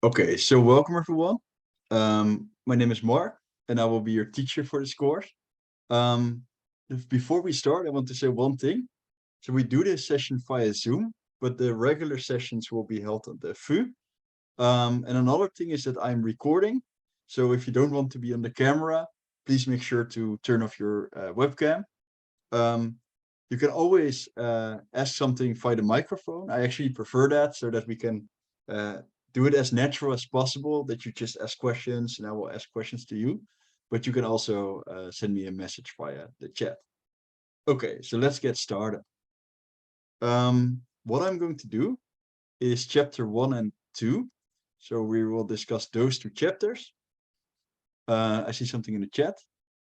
Okay, so welcome everyone. My name is Mark, and I will be your teacher for this course. Um, Before we start, I want to say one thing. So we do this session via Zoom, but the regular sessions will be held at the VU. And another thing is that I'm recording. So if you don't want to be on the camera, please make sure to turn off your webcam. Um, you can always ask something via the microphone. I actually prefer that so that we can uh, do it as natural as possible, that you just ask questions and I will ask questions to you. But you can also send me a message via the chat. Okay, so let's get started. What I'm going to do is chapter 1 and 2. So we will discuss those two chapters. I see something in the chat.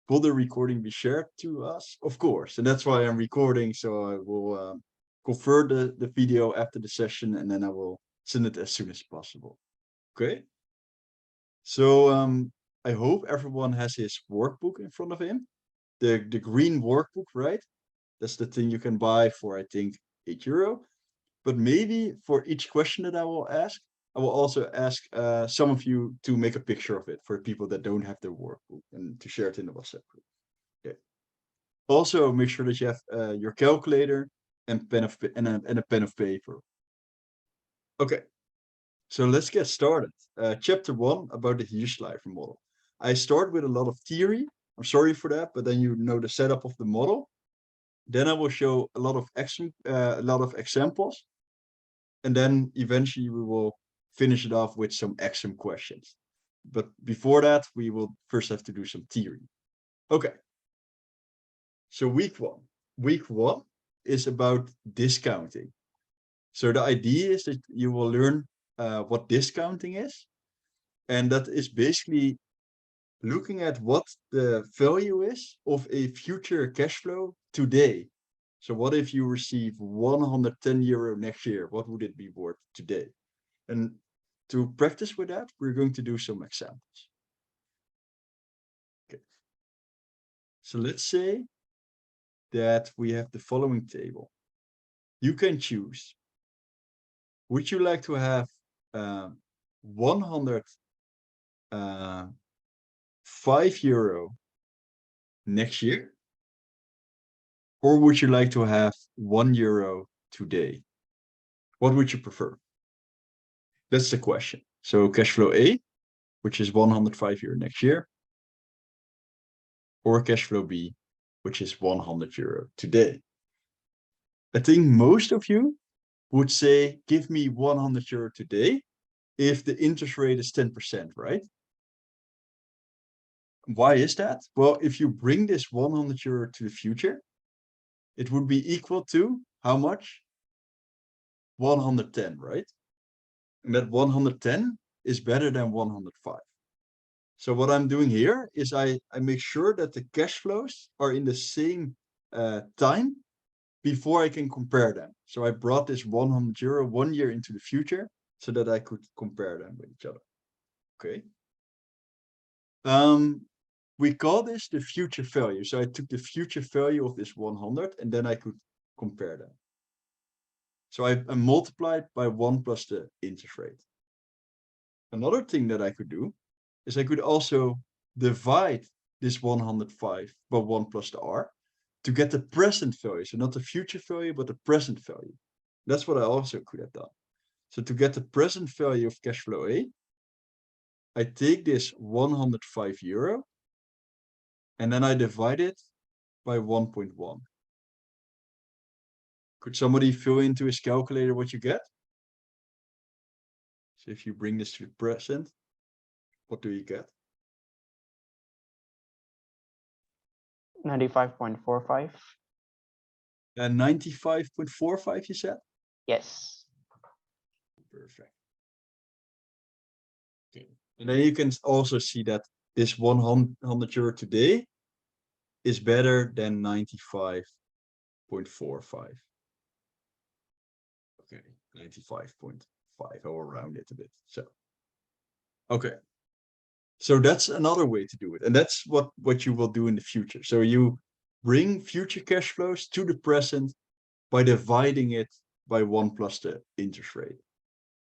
Will the recording be shared to us? Of course, and that's why I'm recording. So I will convert the video after the session, and then I will send it as soon as possible. Okay. So I hope everyone has his workbook in front of him. The green workbook, right? That's the thing you can buy for, I think, €8. But maybe for each question that I will ask, I will also ask some of you to make a picture of it for people that don't have their workbook and to share it in the WhatsApp group. Okay. Also, make sure that you have your calculator and a pen of paper. Okay, so let's get started. Chapter 1 about the Hirshleifer model. I start with a lot of theory. I'm sorry for that, but then you know the setup of the model. Then I will show a lot of examples. And then eventually we will finish it off with some exam questions. But before that, we will first have to do some theory. Okay. So week one. Week one is about discounting. So the idea is that you will learn what discounting is. And that is basically looking at what the value is of a future cash flow today. So what if you receive €110 next year? What would it be worth today? And to practice with that, we're going to do some examples. Okay. So let's say that we have the following table. You can choose. Would you like to have 105 euro next year? Or would you like to have €1 today? What would you prefer? That's the question. So cash flow A, which is 105 euro next year, or cash flow B, which is €100 today. I think most of you would say, give me €100 today if the interest rate is 10%, right? Why is that? Well, if you bring this €100 to the future, it would be equal to how much? 110, right? And that 110 is better than 105. So what I'm doing here is I make sure that the cash flows are in the same time before I can compare them. So I brought this €100 1 year into the future so that I could compare them with each other. Okay. We call this the future value. So I took the future value of this 100 and then I could compare them. So I multiplied by 1 plus the interest rate. Another thing that I could do is I could also divide this 105 by 1 plus the r to get the present value. So not the future value, but the present value. That's what I also could have done. So to get the present value of cash flow A, I take this €105 and then I divide it by 1.1. Could somebody fill into his calculator what you get? So if you bring this to the present, what do you get? 95.45. And 95.45, you said? Yes. Perfect. Okay. And then you can also see that this €100 today is better than 95.45. Okay, 95.5. I will round it a bit. So, okay. So that's another way to do it. And that's what you will do in the future. So you bring future cash flows to the present by dividing it by 1 plus the interest rate.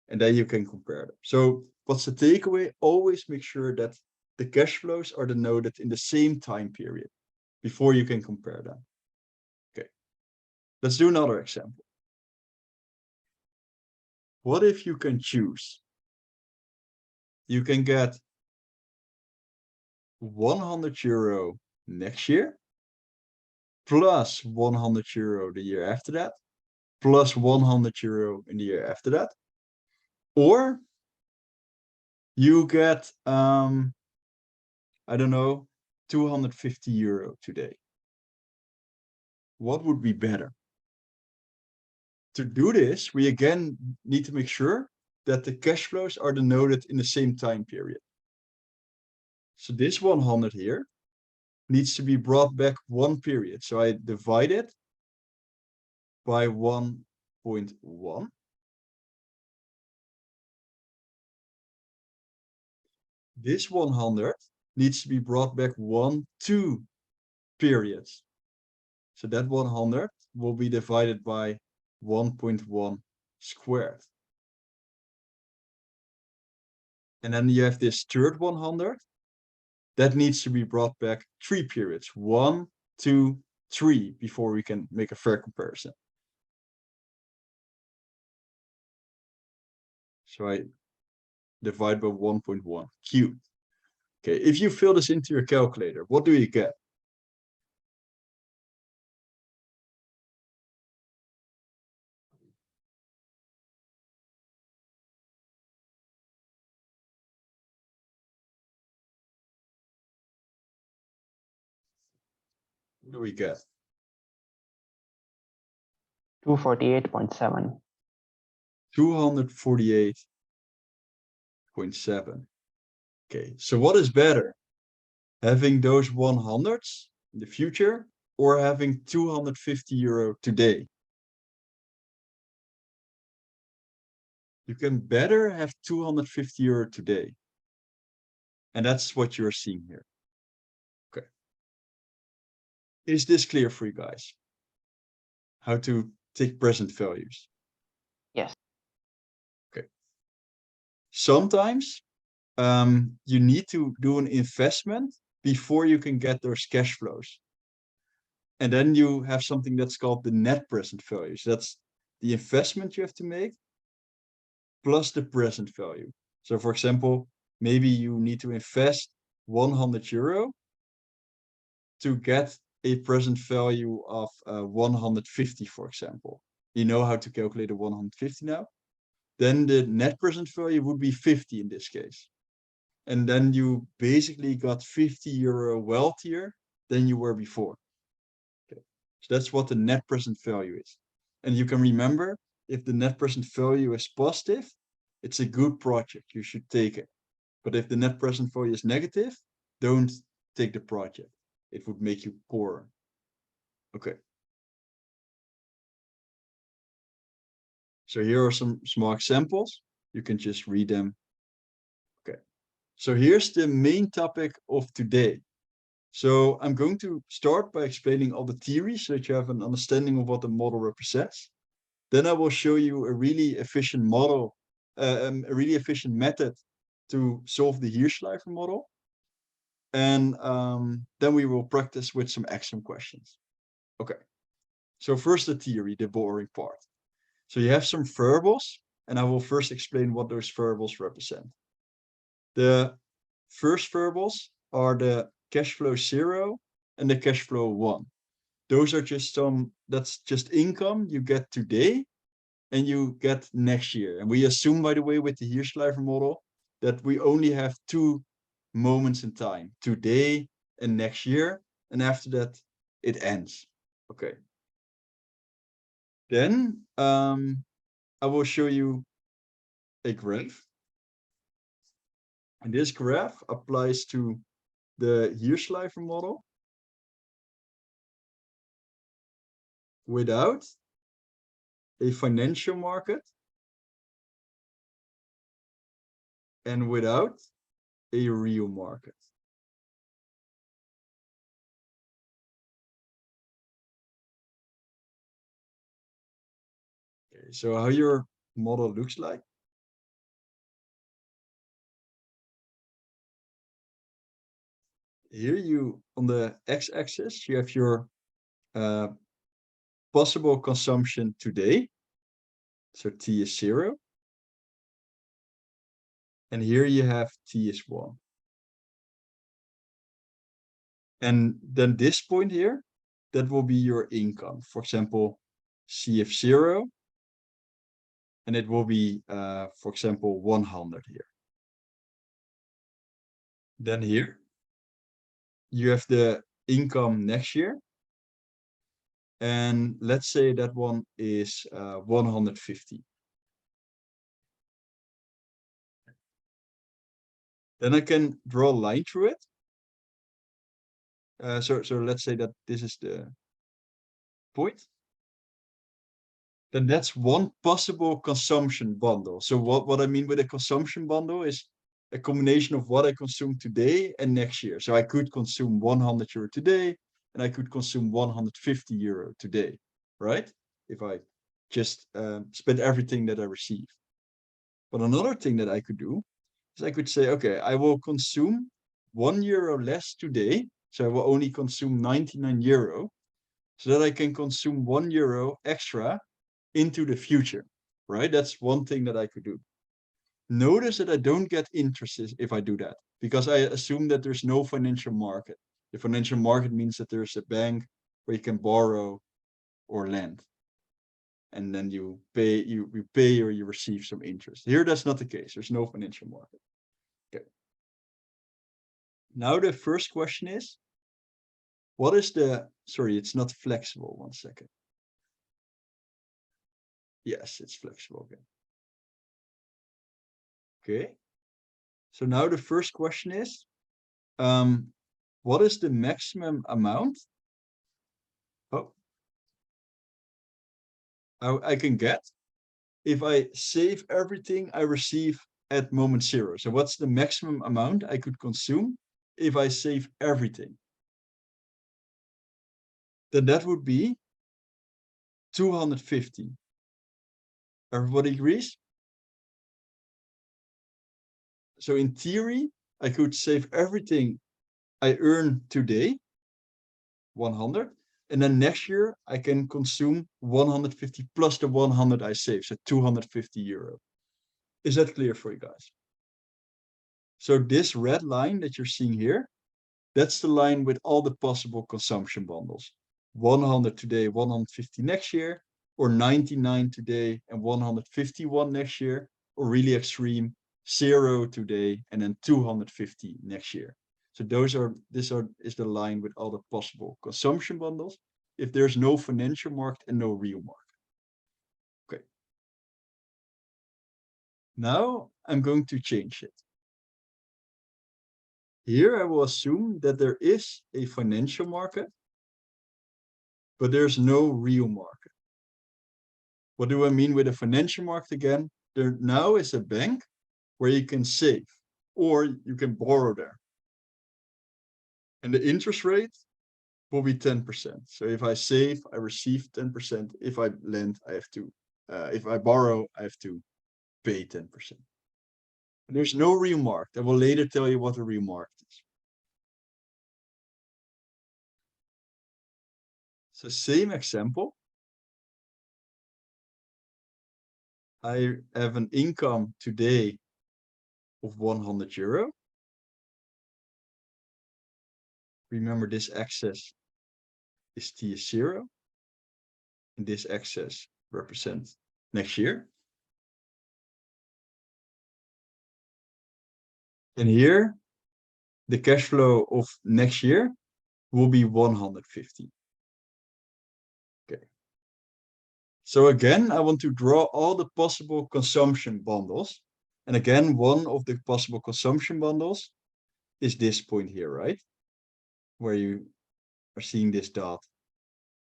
And then you can compare them. So what's the takeaway? Always make sure that the cash flows are denoted in the same time period before you can compare them. Okay, let's do another example. What if you can choose? You can get €100 next year, plus €100 the year after that, plus €100 in the year after that, or you get I don't know, €250 today. What would be better? To do this, we again need to make sure that the cash flows are denoted in the same time period. So this 100 here needs to be brought back one period. So I divide it by 1.1. This 100 needs to be brought back 2 periods. So that 100 will be divided by 1.1 squared. And then you have this third 100 that needs to be brought back 3 periods, 1, 2, 3, before we can make a fair comparison. So I divide by 1.1 cubed. Okay, if you fill this into your calculator, what do you get? What do we get? 248.7. 248.7. Okay, so what is better? Having those 100s in the future or having €250 today? You can better have €250 today. And that's what you're seeing here. Okay. Is this clear for you guys? How to take present values? Yes. Okay. Sometimes you need to do an investment before you can get those cash flows. And then you have something that's called the net present values. That's the investment you have to make plus the present value. So for example, maybe you need to invest €100 to get a present value of 150, for example. You know how to calculate a 150 now? Then the net present value would be 50 in this case. And then you basically got €50 wealthier than you were before. Okay. So that's what the net present value is. And you can remember, if the net present value is positive, it's a good project. You should take it. But if the net present value is negative, don't take the project. It would make you poorer. Okay. So here are some small examples. You can just read them. Okay. So here's the main topic of today. So I'm going to start by explaining all the theories so that you have an understanding of what the model represents. Then I will show you a really efficient model, a really efficient method to solve the Hirshleifer model. And then we will practice with some axiom questions. Okay. So first the theory, the boring part. So you have some variables, and I will first explain what those variables represent. The first variables are the cash flow 0 and the cash flow 1. Those are just that's just income you get today and you get next year. And we assume, by the way, with the Hirshleifer model, that we only have 2 moments in time, today and next year. And after that, it ends. Okay. Then I will show you a graph. And this graph applies to the Hirshleifer model without a financial market and without a real market. Okay, so how your model looks like. Here you, on the x-axis, you have your possible consumption today. So t is 0. And here you have t is 1. And then this point here, that will be your income. For example, CF0, and it will be, for example, 100 here. Then here, you have the income next year. And let's say that one is 150. Then I can draw a line through it. So let's say that this is the point. Then that's one possible consumption bundle. So what I mean with a consumption bundle is a combination of what I consume today and next year. So I could consume 100 euro today, and I could consume 150 euro today, right? If I just spend everything that I receive. But another thing that I could do is I could say, okay, I will consume 1 euro less today. So I will only consume 99 euro, so that I can consume 1 euro extra into the future, right? That's one thing that I could do. Notice that I don't get interest if I do that, because I assume that there's no financial market. The financial market means that there's a bank where you can borrow or lend. And then you pay or you receive some interest. Here, that's not the case. There's no financial market. Okay. Now the first question is, what is the, sorry, it's not flexible. 1 second. Yes, it's flexible again. Okay. So now the first question is, what is the maximum amount I can get if I save everything I receive at moment 0? So what's the maximum amount I could consume if I save everything? Then that would be 250. Everybody agrees? So in theory, I could save everything I earn today, 100, and then next year I can consume 150 plus the 100 I save, so 250 euro. Is that clear for you guys? So this red line that you're seeing here, that's the line with all the possible consumption bundles. 100 today, 150 next year, or 99 today and 151 next year, or really extreme, 0 today and then 250 next year. So this is the line with all the possible consumption bundles if there's no financial market and no real market. Okay. Now I'm going to change it. Here I will assume that there is a financial market, but there's no real market. What do I mean with a financial market again? There now is a bank where you can save or you can borrow there. And the interest rate will be 10%. So if I save, I receive 10%. If I lend, I have to, if I borrow, I have to pay 10%. There's no real market. I will later tell you what a real market is. So same example. I have an income today of 100 euro. Remember, this axis is t is 0. And this axis represents next year. And here, the cash flow of next year will be 150. Okay. So again, I want to draw all the possible consumption bundles. And again, one of the possible consumption bundles is this point here, right? Where you are seeing this dot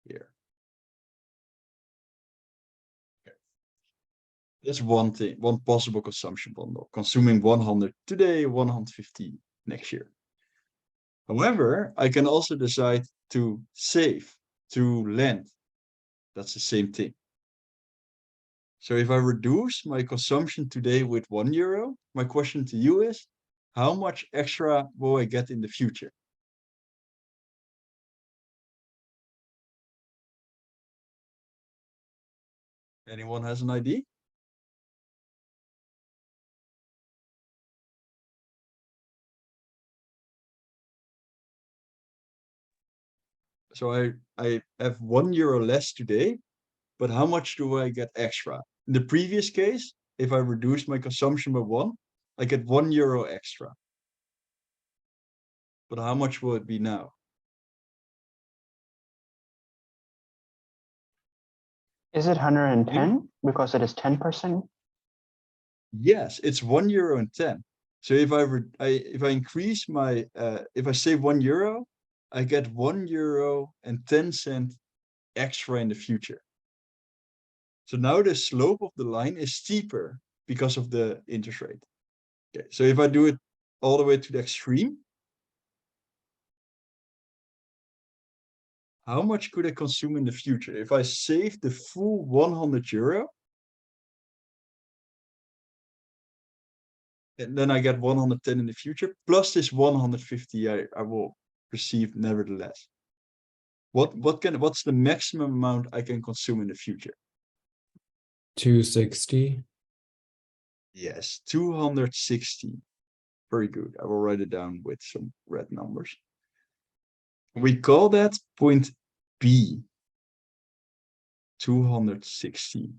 here. Okay. That's one thing, one possible consumption bundle, consuming 100 today, 150 next year. However, I can also decide to save, to lend. That's the same thing. So if I reduce my consumption today with 1 euro, my question to you is, how much extra will I get in the future? Anyone has an idea? So I have €1 less today, but how much do I get extra? In the previous case, if I reduce my consumption by 1, I get €1 extra. But how much will it be now? Is it 110 because it is 10%? Yes, it's €1.10. So if I increase my if I save €1, I get €1.10 extra in the future. So now the slope of the line is steeper because of the interest rate. Okay, so if I do it all the way to the extreme, how much could I consume in the future? If I save the full €100, and then I get 110 in the future, plus this 150 I will receive nevertheless. What's the maximum amount I can consume in the future? 260. Yes, 260. Very good. I will write it down with some red numbers. We call that point B. 260.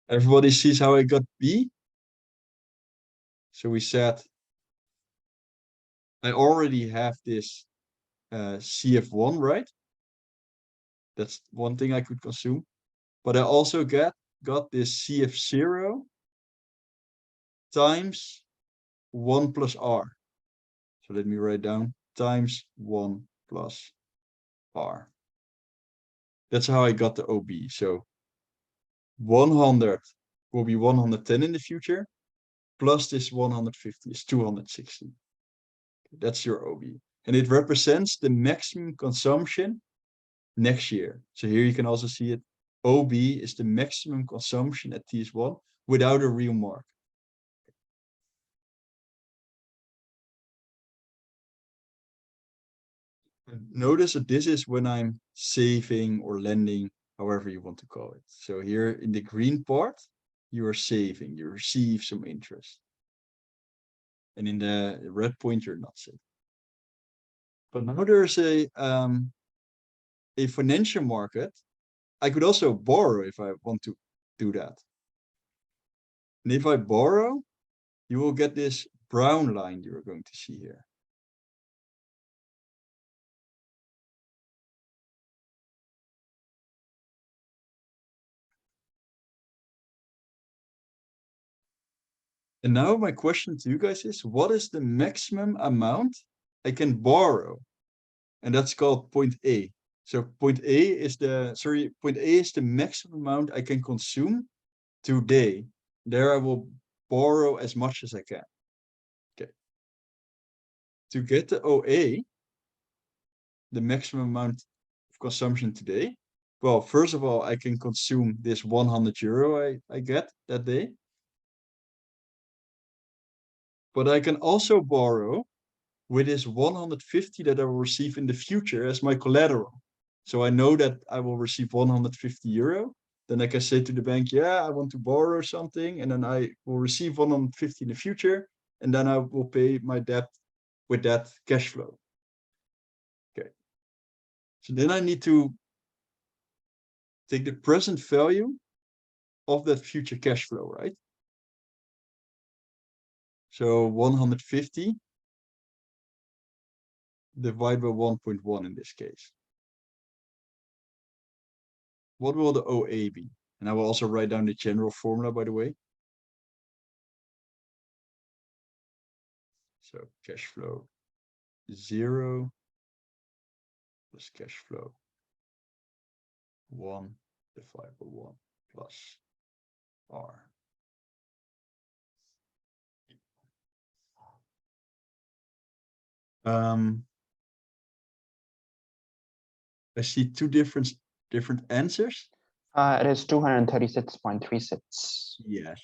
Everybody sees how I got B? So we said I already have this CF1, right? That's one thing I could consume. But I also got this CF0 times 1 plus R. So let me write down times 1 plus R. That's how I got the OB. So 100 will be 110 in the future, plus this 150 is 260. That's your OB. And it represents the maximum consumption next year. So here you can also see it. OB is the maximum consumption at TS1 without a real mark. Notice that this is when I'm saving or lending, however you want to call it. So here in the green part, you are saving, you receive some interest. And in the red point, you're not saving. But now there's a financial market. I could also borrow if I want to do that. And if I borrow, you will get this brown line you're going to see here. And now my question to you guys is, what is the maximum amount I can borrow? And that's called point A. So point A is the maximum amount I can consume today. There I will borrow as much as I can. Okay. To get the OA, the maximum amount of consumption today, well, first of all, I can consume this €100 I get that day. But I can also borrow with this 150 that I will receive in the future as my collateral. So I know that I will receive €150. Then I can say to the bank, yeah, I want to borrow something. And then I will receive 150 in the future. And then I will pay my debt with that cash flow. Okay. So then I need to take the present value of that future cash flow, right? So 150 divided by 1.1 in this case. What will the OA be? And I will also write down the general formula, by the way. So cash flow 0 plus cash flow 1 divided by 1 plus R. I see two different answers. It is 236.36. Yes.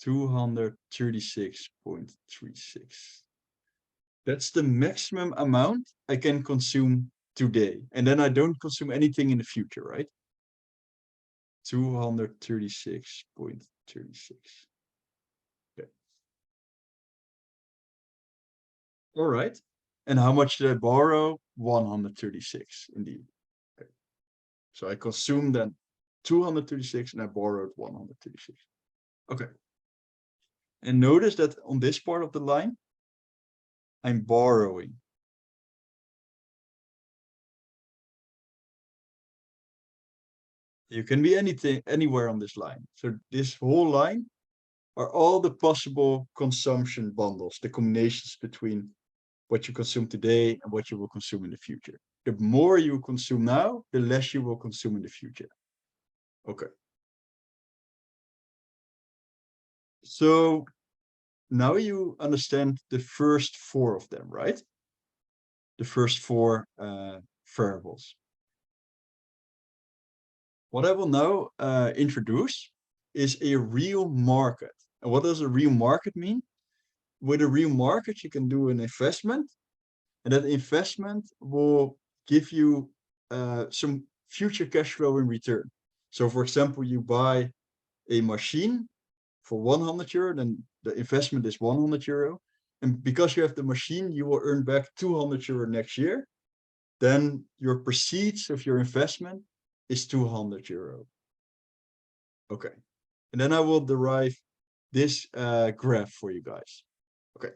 236.36. That's the maximum amount I can consume today. And then I don't consume anything in the future, right? 236.36. Okay. All right. And how much did I borrow? 136, indeed. Okay. So I consumed then 236 and I borrowed 136. Okay. And notice that on this part of the line, I'm borrowing. You can be anything, anywhere on this line. So this whole line are all the possible consumption bundles, the combinations between what you consume today and what you will consume in the future. The more you consume now, the less you will consume in the future. Okay. So now you understand the first four of them, right? The first four variables. What I will now introduce is a real market. And what does a real market mean? With a real market, you can do an investment, and that investment will give you some future cash flow in return. So, for example, you buy a machine for 100 euro, then the investment is 100 euro. And because you have the machine, you will earn back 200 euro next year. Then your proceeds of your investment is 200 euro. Okay. And then I will derive this graph for you guys. Okay.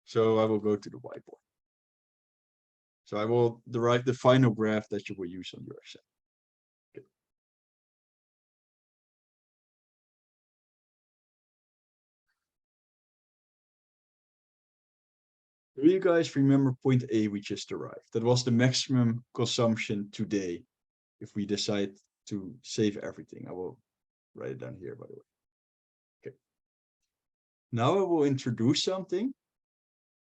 So I will go to the whiteboard. So I will derive the final graph that you will use on your exam. Okay. Do you guys remember point A we just derived? That was the maximum consumption today if we decide to save everything. I will write it down here, by the way. Okay. Now I will introduce something,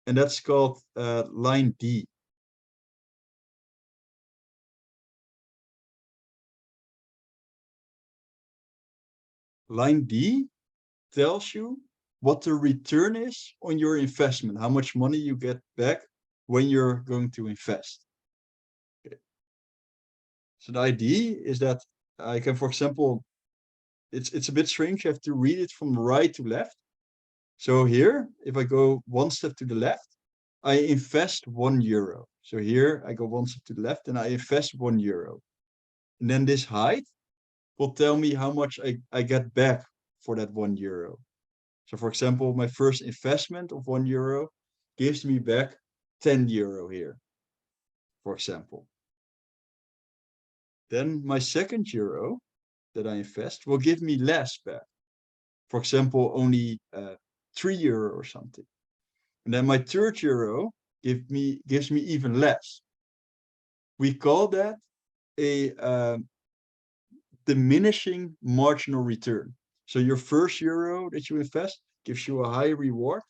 and that's called line D. Line D tells you what the return is on your investment, how much money you get back when you're going to invest. Okay. So the idea is that I can, for example, it's a bit strange. You have to read it from right to left. So here, if I go one step to the left, I invest 1 euro. So here I go one step to the left and I invest 1 euro. And then this height will tell me how much I get back for that 1 euro. So for example, my first investment of 1 euro gives me back 10 euro here, for example. Then my second euro that I invest will give me less back. For example, only 3 euro or something. And then my third euro gives me even less. We call that a diminishing marginal return. So your first euro that you invest gives you a high reward,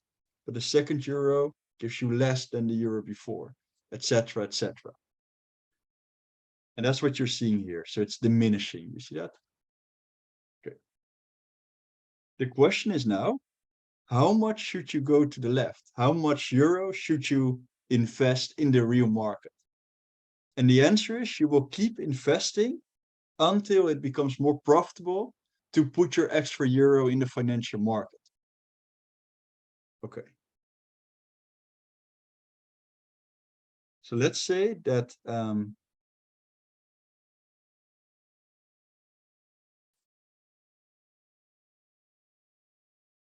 but the second euro gives you less than the euro before, etc., etc. And that's what you're seeing here. So it's diminishing. You see that? Okay. The question is now, how much should you go to the left? How much euro should you invest in the real market? And the answer is you will keep investing until it becomes more profitable to put your extra euro in the financial market. Okay. So let's say that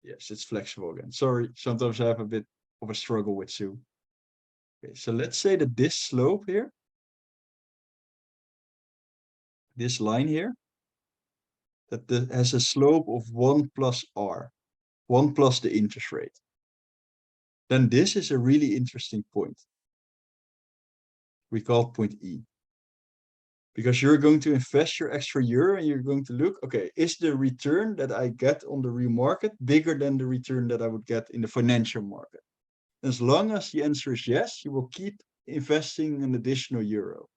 yes, it's flexible again. Sorry, sometimes I have a bit of a struggle with Zoom. Okay, so let's say that this slope here, this line here, that has a slope of 1 plus r, 1 plus the interest rate. Then this is a really interesting point. We call it point E. Because you're going to invest your extra euro and you're going to look, okay, is the return that I get on the real market bigger than the return that I would get in the financial market? As long as the answer is yes, you will keep investing an additional euro.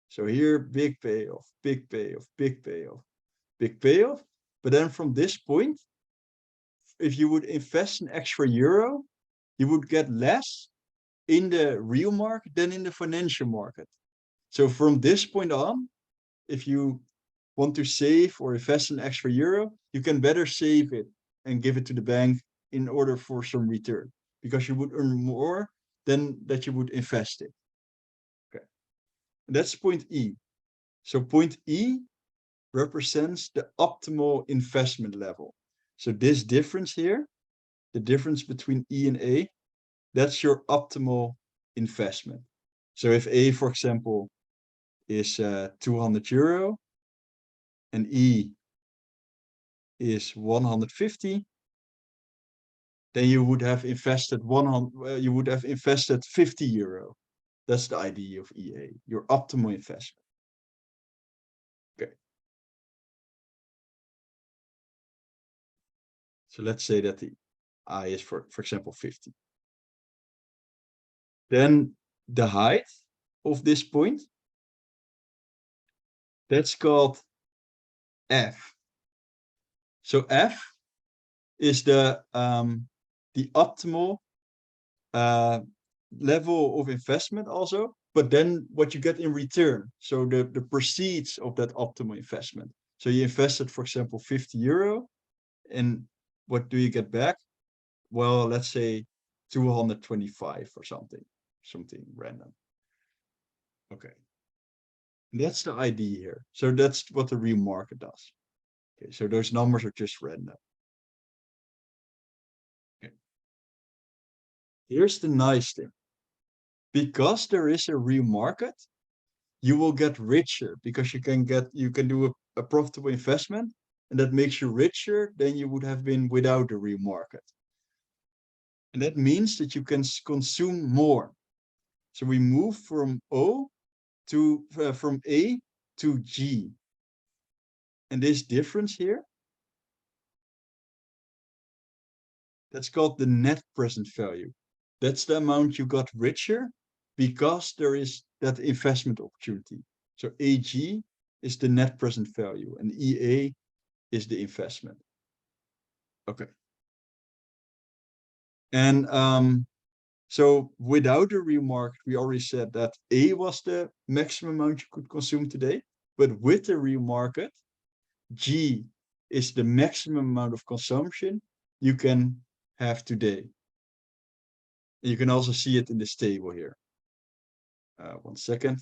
So here, big payoff, big payoff, big payoff, big payoff. But then from this point, if you would invest an extra euro, you would get less in the real market than in the financial market. So from this point on, if you want to save or invest an extra euro, you can better save it and give it to the bank in order for some return, because you would earn more than that you would invest it. Okay, and that's point E. So point E represents the optimal investment level. So this difference here, the difference between E and A, that's your optimal investment. So if A, for example, is 200 euro and E is 150, then you would have invested 100. You would have invested 50 euro. That's the idea of EA, your optimal investment. Okay. So let's say that the I is for example 50. Then the height of this point, that's called F. So F is the optimal level of investment also, but then what you get in return. So the proceeds of that optimal investment. So you invested, for example, 50 euro, and what do you get back? Well, let's say 225 or something random. Okay. That's the idea here. So that's what the real market does. Okay, so those numbers are just random. Okay. Here's the nice thing. Because there is a real market, you will get richer because you can do a profitable investment, and that makes you richer than you would have been without the real market. And that means that you can consume more. So we move from from A to G. And this difference here, that's called the net present value. That's the amount you got richer because there is that investment opportunity. So AG is the net present value and EA is the investment. Okay. And so without the real market, we already said that A was the maximum amount you could consume today. But with the real market, G is the maximum amount of consumption you can have today. You can also see it in this table here. 1 second.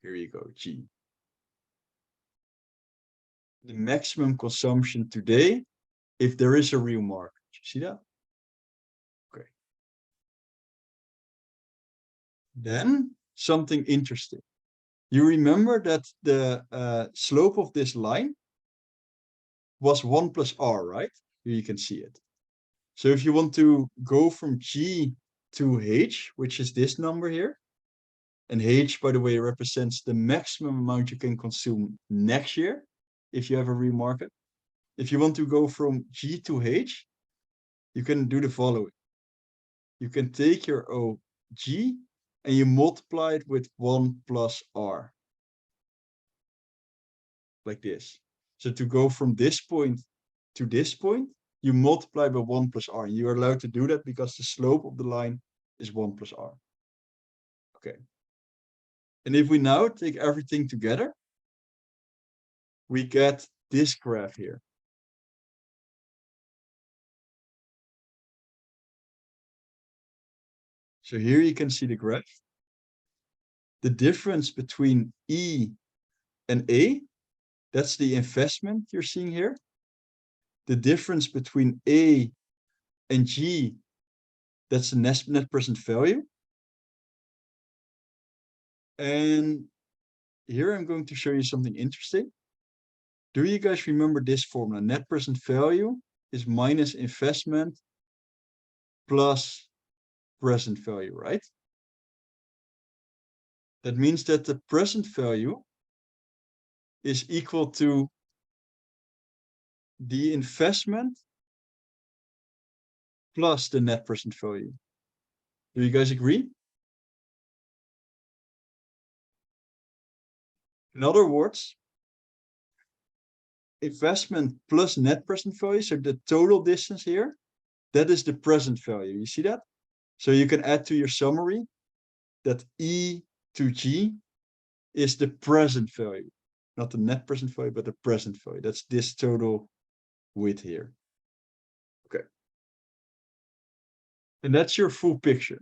Here you go, G. The maximum consumption today, if there is a real market. You see that? Okay. Then something interesting. You remember that the slope of this line was 1 plus R, right? Here you can see it. So if you want to go from G to H, which is this number here, and H, by the way, represents the maximum amount you can consume next year, if you have a real market. If you want to go from G to H, you can do the following. You can take your OG and you multiply it with 1 plus R. Like this. So to go from this point to this point, you multiply by 1 plus R. And you're allowed to do that because the slope of the line is 1 plus R. Okay. And if we now take everything together, we get this graph here. So here you can see the graph. The difference between E and A, that's the investment you're seeing here. The difference between A and G, that's the net present value. And here I'm going to show you something interesting. Do you guys remember this formula? Net present value is minus investment plus present value, right? That means that the present value is equal to the investment plus the net present value. Do you guys agree? In other words, investment plus net present value, so the total distance here, that is the present value. You see that? So you can add to your summary that E to G is the present value, not the net present value, but the present value. That's this total width here. Okay. And that's your full picture.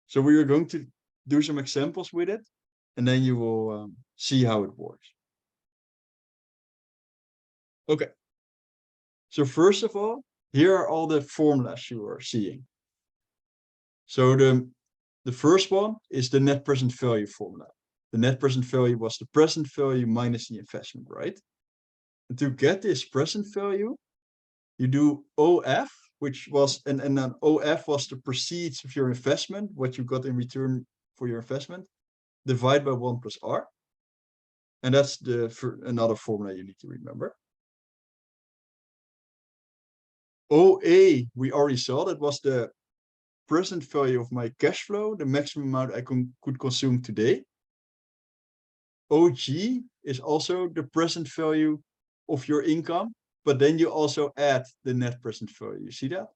So we are going to do some examples with it, and then you will see how it works. Okay. So first of all, here are all the formulas you are seeing. So the first one is the net present value formula. The net present value was the present value minus the investment, right? And to get this present value, you do OF, which was, and then OF was the proceeds of your investment, what you got in return for your investment, divide by 1 plus R. And that's for another formula you need to remember. OA, we already saw, that was the present value of my cash flow, the maximum amount I could consume today. OG is also the present value of your income, but then you also add the net present value. You see that?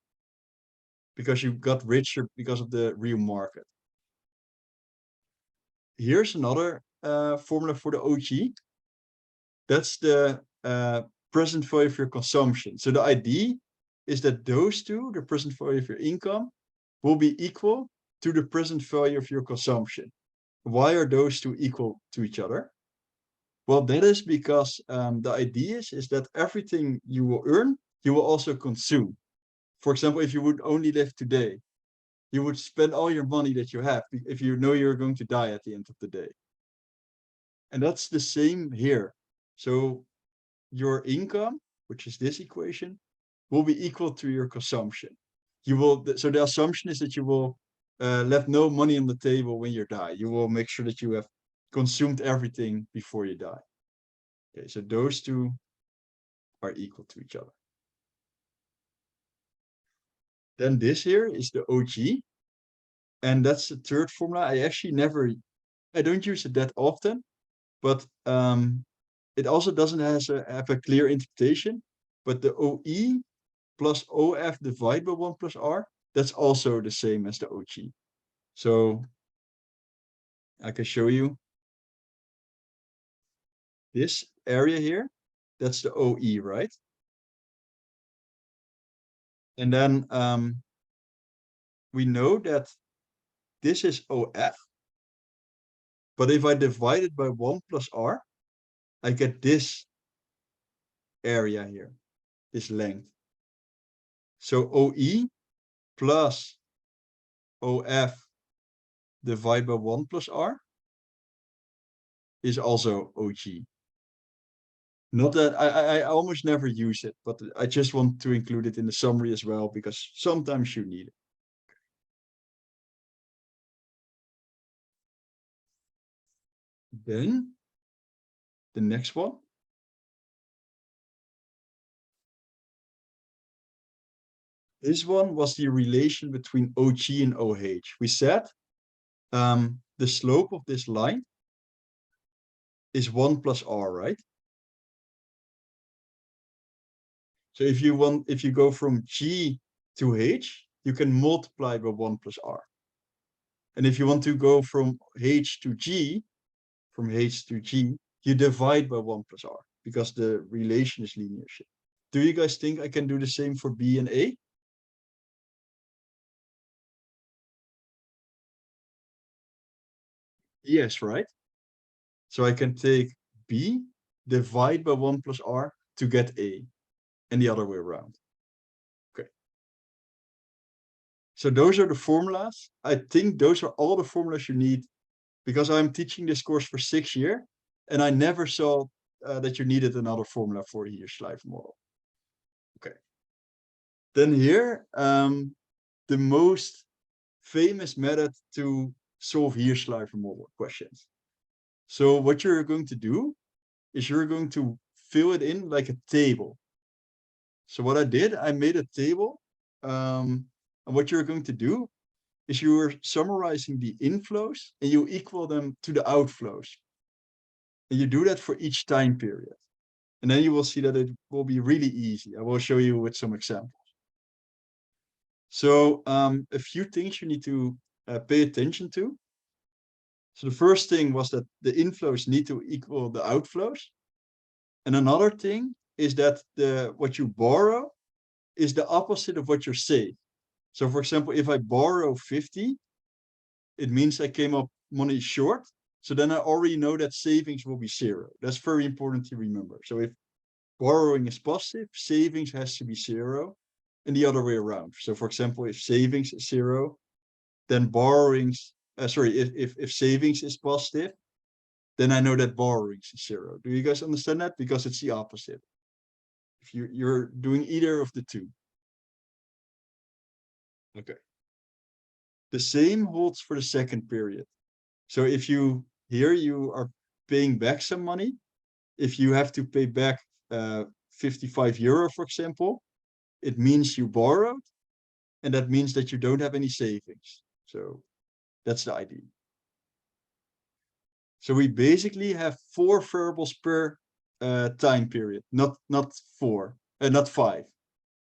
Because you got richer because of the real market. Here's another formula for the OG. That's the present value of your consumption. So the idea is that those two, the present value of your income, will be equal to the present value of your consumption. Why are those two equal to each other? Well, that is because the idea is that everything you will earn, you will also consume. For example, if you would only live today, you would spend all your money that you have if you know you're going to die at the end of the day. And that's the same here. So your income, which is this equation, will be equal to your consumption. You will, so the assumption is that you will left no money on the table when you die. You will make sure that you have consumed everything before you die. Okay, so those two are equal to each other. Then this here is the OG. And that's the third formula. I don't use it that often, but it also doesn't have a clear interpretation. But the OE plus OF divided by 1 plus R, that's also the same as the OG. So I can show you this area here. That's the OE, right? And then we know that this is OF. But if I divide it by 1 plus R, I get this area here, this length. So OE plus OF divided by 1 plus R is also OG. Not that I almost never use it, but I just want to include it in the summary as well, because sometimes you need it. Then the next one. This one was the relation between OG and OH. We said the slope of this line is 1 plus R, right? So if you go from G to H, you can multiply by 1 plus R. And if you want to go from H to G, you divide by 1 plus R, because the relation is linear shape. Do you guys think I can do the same for B and A? Yes, right? So I can take B, divide by 1 plus R to get A, and the other way around. Okay. So those are the formulas. I think those are all the formulas you need, because I'm teaching this course for 6 years, and I never saw that you needed another formula for a Hirshleifer model. Okay. Then here, the most famous method to solve Hirshleifer model questions. So what you're going to do is you're going to fill it in like a table. So what I did, I made a table. And what you're going to do is you're summarizing the inflows and you equal them to the outflows. And you do that for each time period. And then you will see that it will be really easy. I will show you with some examples. So a few things you need to pay attention to. So the first thing was that the inflows need to equal the outflows. And another thing is that what you borrow is the opposite of what you save. So for example, if I borrow 50, it means I came up money short. So then I already know that savings will be 0. That's very important to remember. So if borrowing is positive, savings has to be 0, and the other way around. So for example, if savings is 0, then borrowings, if savings is positive, then I know that borrowings is 0. Do you guys understand that? Because it's the opposite. If you're doing either of the two. Okay. The same holds for the second period. So if you are paying back some money, if you have to pay back 55 euro, for example, it means you borrowed, and that means that you don't have any savings. So that's the idea. So we basically have 4 variables per time period, not 5,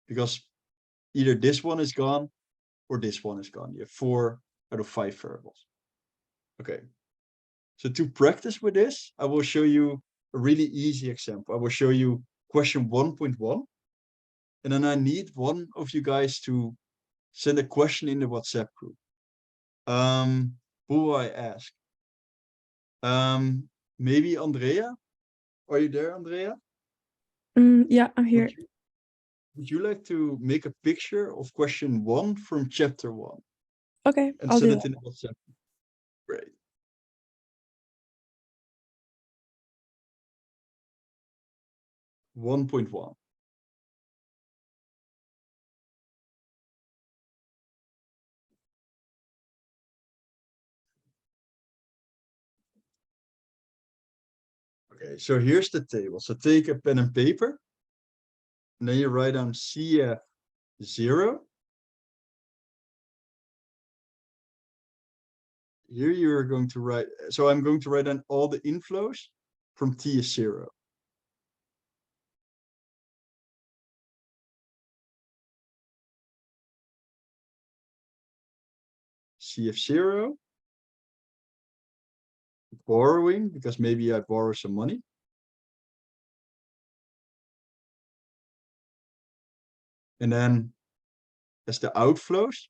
because either this one is gone or this one is gone. You have 4 out of 5 variables. Okay. So to practice with this, I will show you a really easy example. I will show you question 1.1, and then I need one of you guys to send a question in the WhatsApp group. Who will I ask? Maybe Andrea? Are you there, Andrea? Yeah, I'm here. Would you like to make a picture of question 1 from chapter 1? Okay, And I'll send do it that. in the WhatsApp. Great. One point one. Okay, so here's the table. So take a pen and paper, and then you write down CF0. Here you're going to write, so I'm going to write down all the inflows from T is 0. CF0, borrowing, because maybe I borrow some money. And then as the outflows,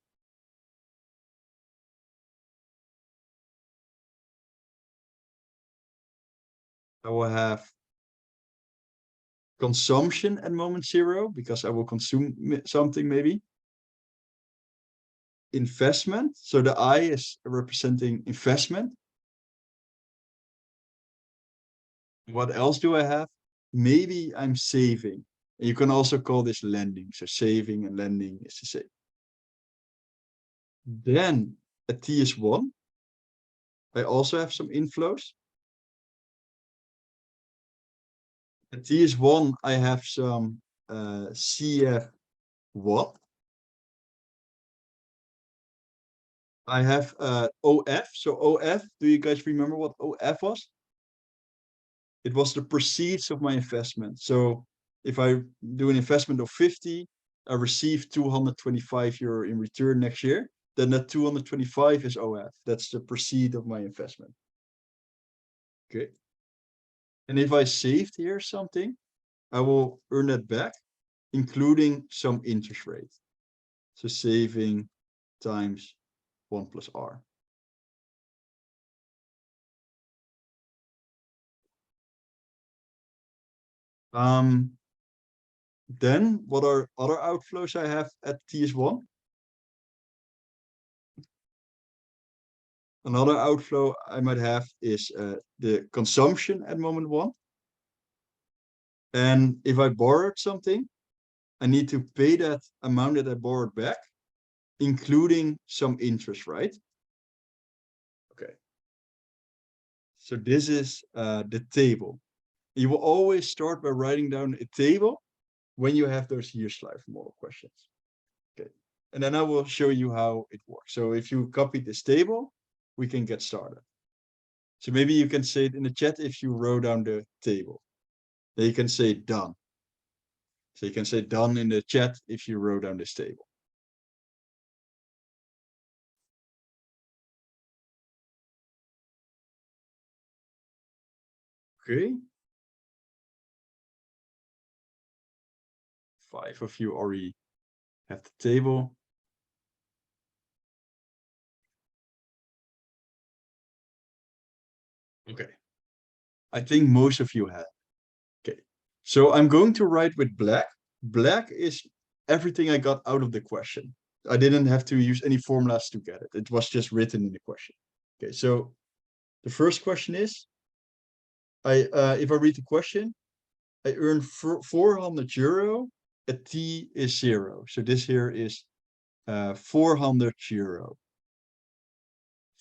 I will have consumption at moment 0, because I will consume something maybe. Investment, so the I is representing investment. What else do I have? Maybe I'm saving. And you can also call this lending. So saving and lending is the same. Then at T is 1, I also have some inflows. At T is 1, I have some CF what? I have OF. So OF, do you guys remember what OF was? It was the proceeds of my investment. So if I do an investment of 50, I receive 225 euro in return next year, then that 225 is OF. That's the proceed of my investment. Okay. And if I saved here something, I will earn that back, including some interest rate. So saving times 1 plus R. Then what are other outflows I have at T is 1? Another outflow I might have is the consumption at moment 1. And if I borrowed something, I need to pay that amount that I borrowed back, including some interest, right? Okay. So this is the table. You will always start by writing down a table when you have those Hirshleifer model questions. Okay. And then I will show you how it works. So if you copy this table, we can get started. So maybe you can say it in the chat if you wrote down the table. Then you can say done. So you can say done in the chat if you wrote down this table. Okay. 5 of you already have the table. Okay. I think most of you have. Okay. So I'm going to write with black. Black is everything I got out of the question. I didn't have to use any formulas to get it. It was just written in the question. Okay, so the first question is, if I read the question, I earn 400 euro, a T is 0. So this here is 400 euro.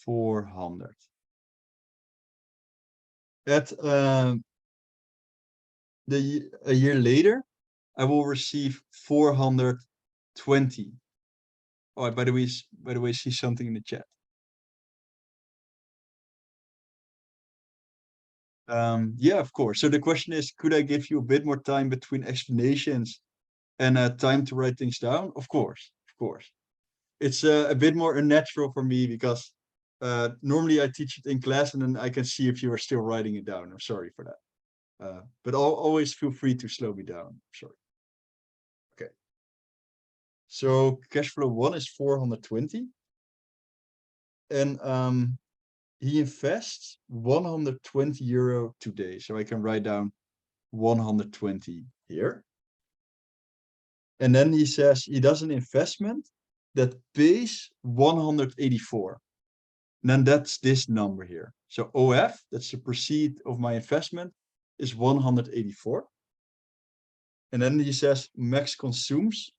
400. At a year later, I will receive 420. Oh, by the way, see something in the chat. Yeah, of course. So the question is, could I give you a bit more time between explanations and time to write things down? Of course, of course. It's a bit more unnatural for me because normally I teach it in class and then I can see if you are still writing it down. I'm sorry for that. But always feel free to slow me down. Sorry. Okay. So cash flow 1 is 420. And he invests 120 euro today. So I can write down 120 here. And then he says he does an investment that pays 184. And then that's this number here. So OF, that's the proceed of my investment, is 184. And then he says Max consumes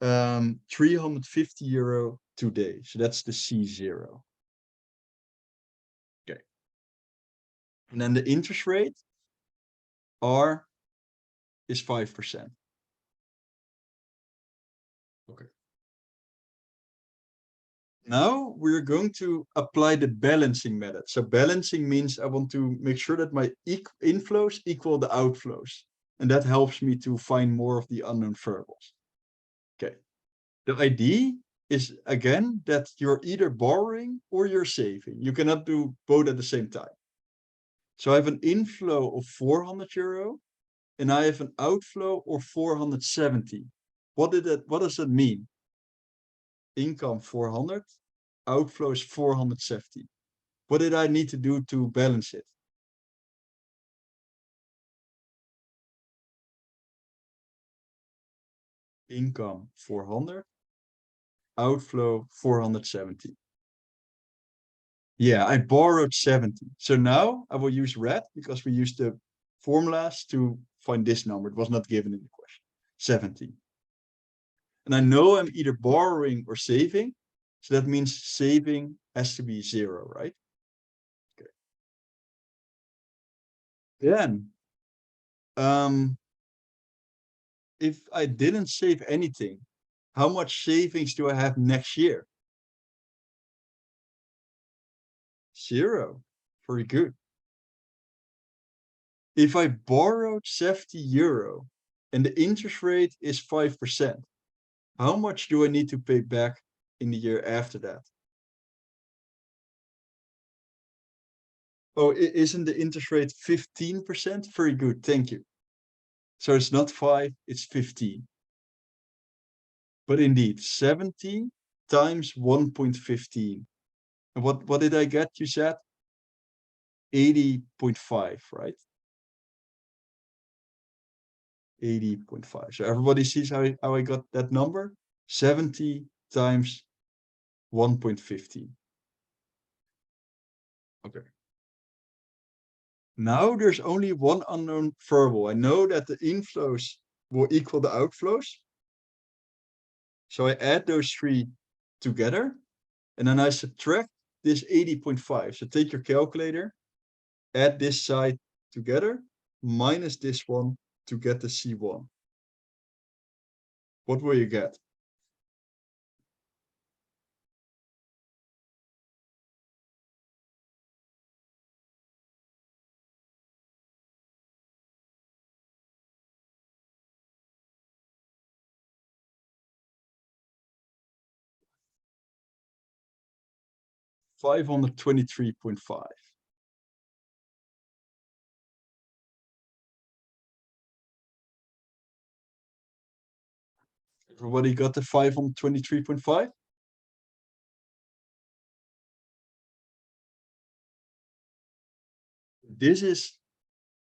350 euro today. So that's the C0. Okay. And then the interest rate, R, is 5%. Okay. Now we're going to apply the balancing method. So balancing means I want to make sure that my inflows equal the outflows. And that helps me to find more of the unknown variables. Okay. The idea is, again, that you're either borrowing or you're saving. You cannot do both at the same time. So I have an inflow of 400 euro and I have an outflow of 470. What does that mean? Income 400, outflow is 470. What did I need to do to balance it? Income 400, outflow 470. Yeah, I borrowed 70. So now I will use red because we used the formulas to find this number. It was not given in the question. 70. And I know I'm either borrowing or saving. So that means saving has to be 0, right? Okay. Then, if I didn't save anything, how much savings do I have next year? 0. Very good. If I borrowed 70 euro and the interest rate is 5%, how much do I need to pay back in the year after that? Oh, isn't the interest rate 15%? Very good, thank you. So it's not 5, it's 15. But indeed, 70 times 1.15. And what did I get, you said? 80.5, right? 80.5. So everybody sees how I got that number? 70 times 1.15. Okay. Now there's only one unknown variable. I know that the inflows will equal the outflows. So I add those three together and then I subtract this 80.5. So take your calculator, add this side together, minus this one to get the C1. What will you get? $523.5. Everybody got the 523.5? This is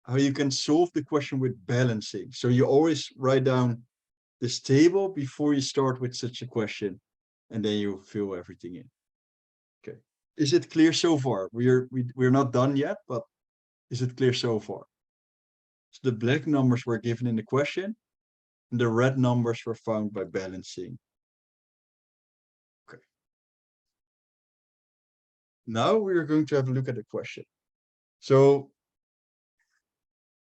how you can solve the question with balancing. So you always write down this table before you start with such a question, and then you fill everything in. Okay. Is it clear so far? We're not done yet, but is it clear so far? So the black numbers were given in the question, and the red numbers were found by balancing. Okay. Now we're going to have a look at the question. So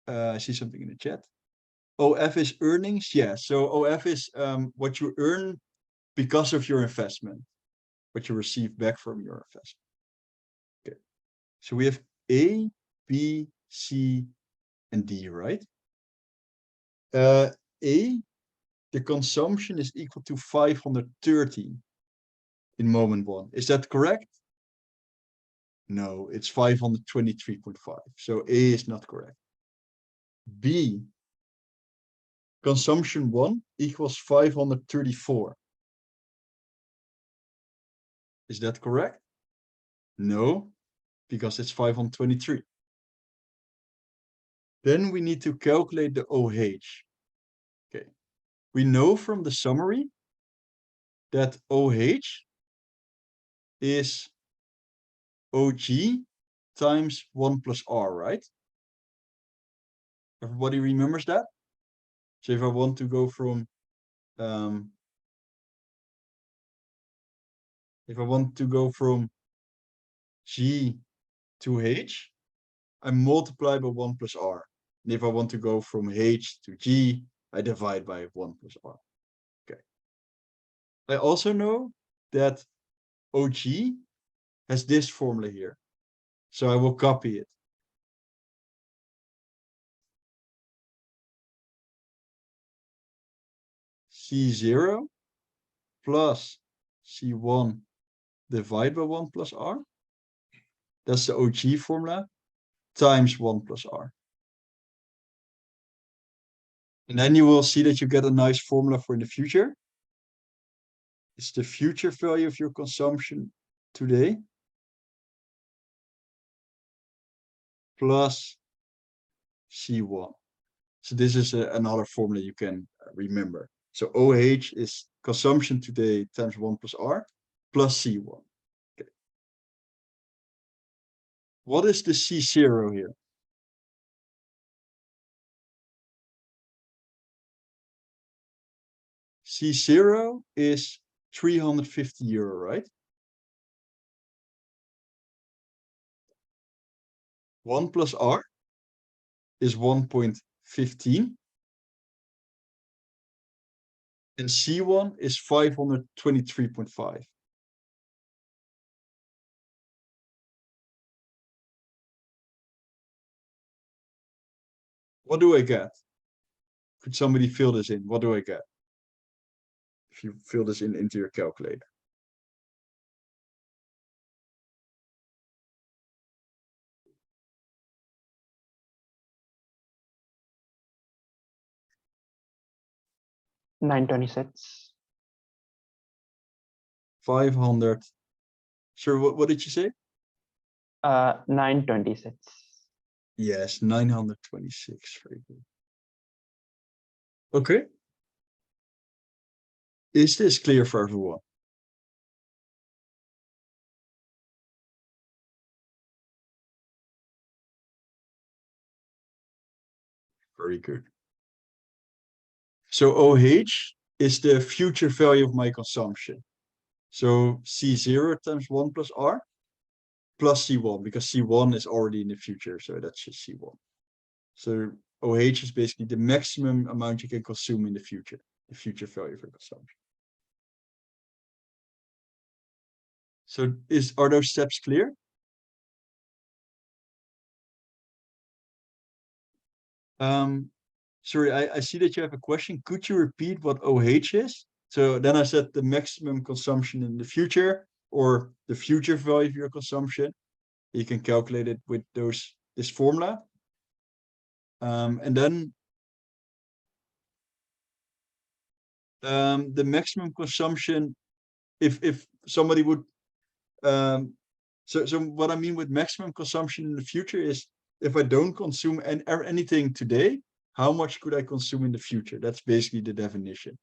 I see something in the chat. OF is earnings. Yeah. So OF is what you earn because of your investment, what you receive back from your investment. Okay. So we have A, B, C, and D, right? A, the consumption is equal to 530 in moment one. Is that correct? No, it's 523.5. So A is not correct. B, consumption one equals 534. Is that correct? No, because it's 523. Then we need to calculate the OH. Okay. We know from the summary that OH is OG times 1 plus R, right? Everybody remembers that? So if I want to go from G to H, I multiply by 1 plus R. And if I want to go from H to G, I divide by 1 plus R. Okay. I also know that OG has this formula here. So I will copy it. C0 plus C1 divided by 1 plus R. That's the OG formula times 1 plus R. And then you will see that you get a nice formula for in the future. It's the future value of your consumption today plus C1. So this is another formula you can remember. So OH is consumption today times 1 plus R plus C1. Okay. What is the C0 here? C0 is 350 euro, right? 1 plus R is 1.15. And C1 is 523.5. What do I get? Could somebody fill this in? What do I get? If you fill this in into your calculator. $926. 500. Sure, what did you say? 926. Yes, 926. Very good. Okay. Is this clear for everyone? Very good. So OH is the future value of my consumption. So C0 times 1 plus R plus C1, because C1 is already in the future, so that's just C1. So OH is basically the maximum amount you can consume in the future value of your consumption. So are those steps clear? Sorry, I see that you have a question. Could you repeat what OH is? So then I said the maximum consumption in the future, or the future value of your consumption. You can calculate it with this formula. And then the maximum consumption, if somebody would, so what I mean with maximum consumption in the future is if I don't consume anything today, how much could I consume in the future? That's basically the definition.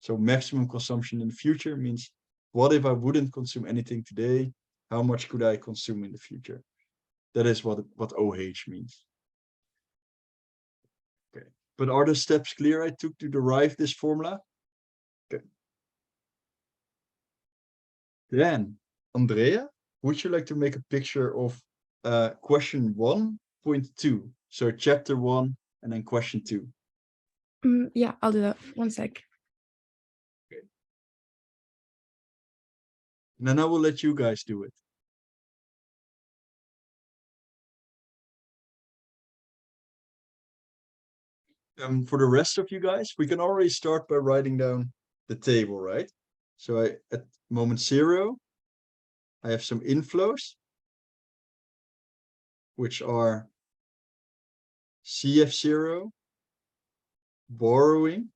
So maximum consumption in the future means what if I wouldn't consume anything today? How much could I consume in the future? That is what OH means. Okay, but are the steps clear I took to derive this formula? Okay. Then, Andrea, would you like to make a picture of question 1.2? So chapter 1 and then question 2. Yeah, I'll do that. One sec. Okay. And then I will let you guys do it. For the rest of you guys, we can already start by writing down the table, right? So at moment 0, I have some inflows, which are CF0, borrowing,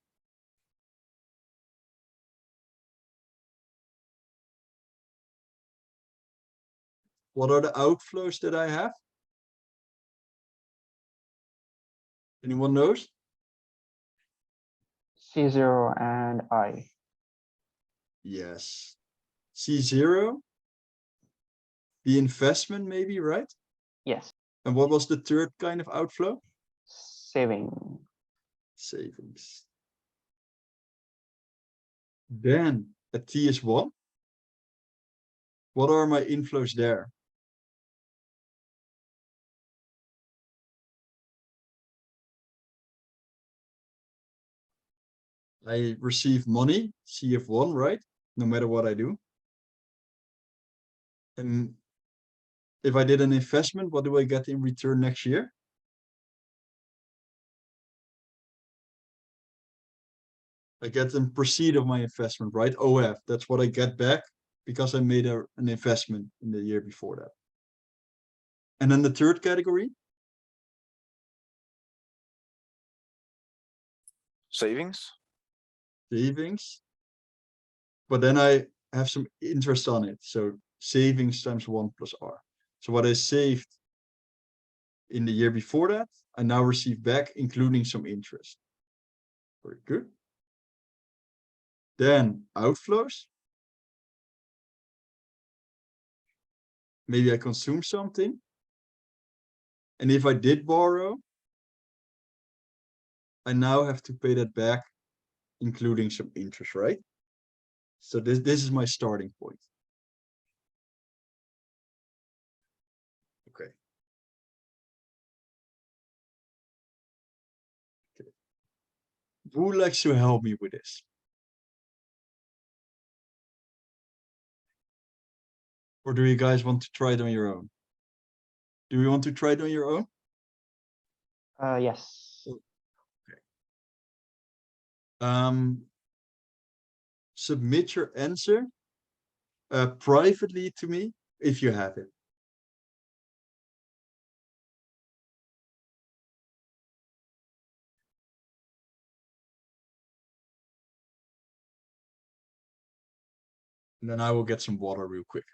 what are the outflows that I have? Anyone knows? C0 and I. Yes. C0, the investment maybe, right? Yes. And what was the third kind of outflow? Saving. Savings. Then at T is 1. What are my inflows there? I receive money, CF1, right? No matter what I do. And if I did an investment, what do I get in return next year? I get the proceed of my investment, right? OF, that's what I get back because I made an investment in the year before that. And then the third category? Savings. Savings. But then I have some interest on it. So savings times 1 plus R. So what I saved in the year before that, I now receive back, including some interest. Very good. Then outflows. Maybe I consume something. And if I did borrow, I now have to pay that back, including some interest, right? So this is my starting point. Okay. Okay. Who likes to help me with this? Or do you guys want to try it on your own? Do you want to try it on your own? Yes. Okay. Submit your answer privately to me if you have it. And then I will get some water real quick.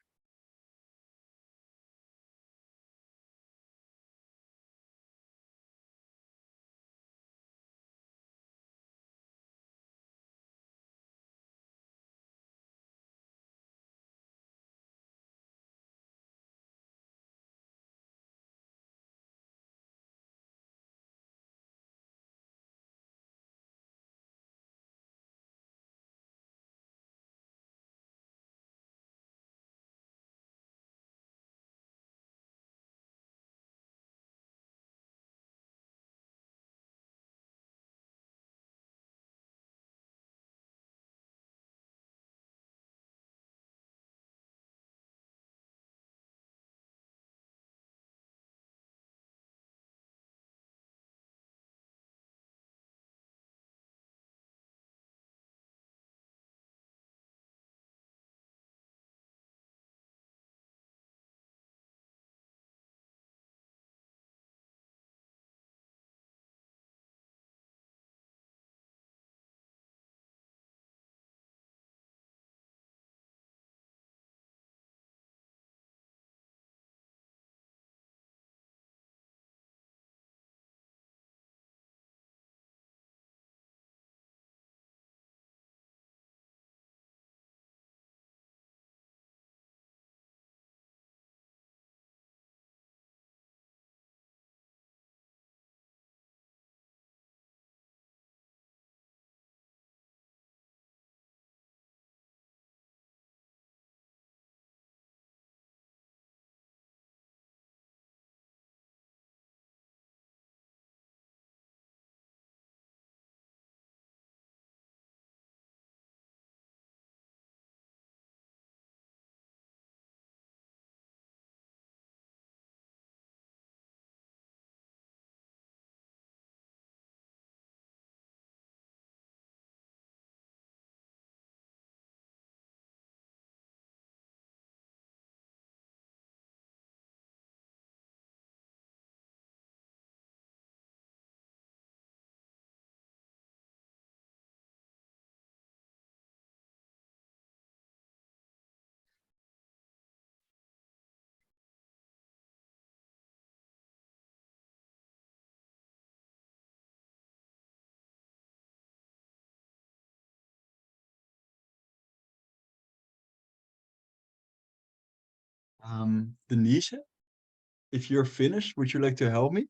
Denise, if you're finished, would you like to help me?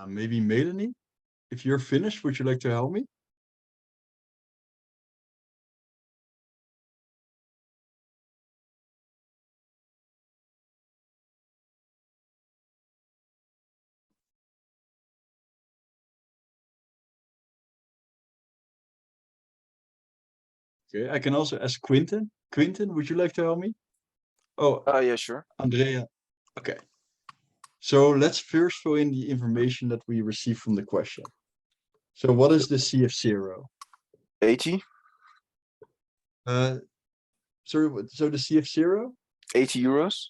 Maybe Melanie, if you're finished, would you like to help me? Okay, I can also ask Quinten. Quinten, would you like to help me? Oh, Yeah, sure. Andrea. Okay. So let's first fill in the information that we received from the question. So what is the CF0? 80, Sorry, so the CF0? 80 euros.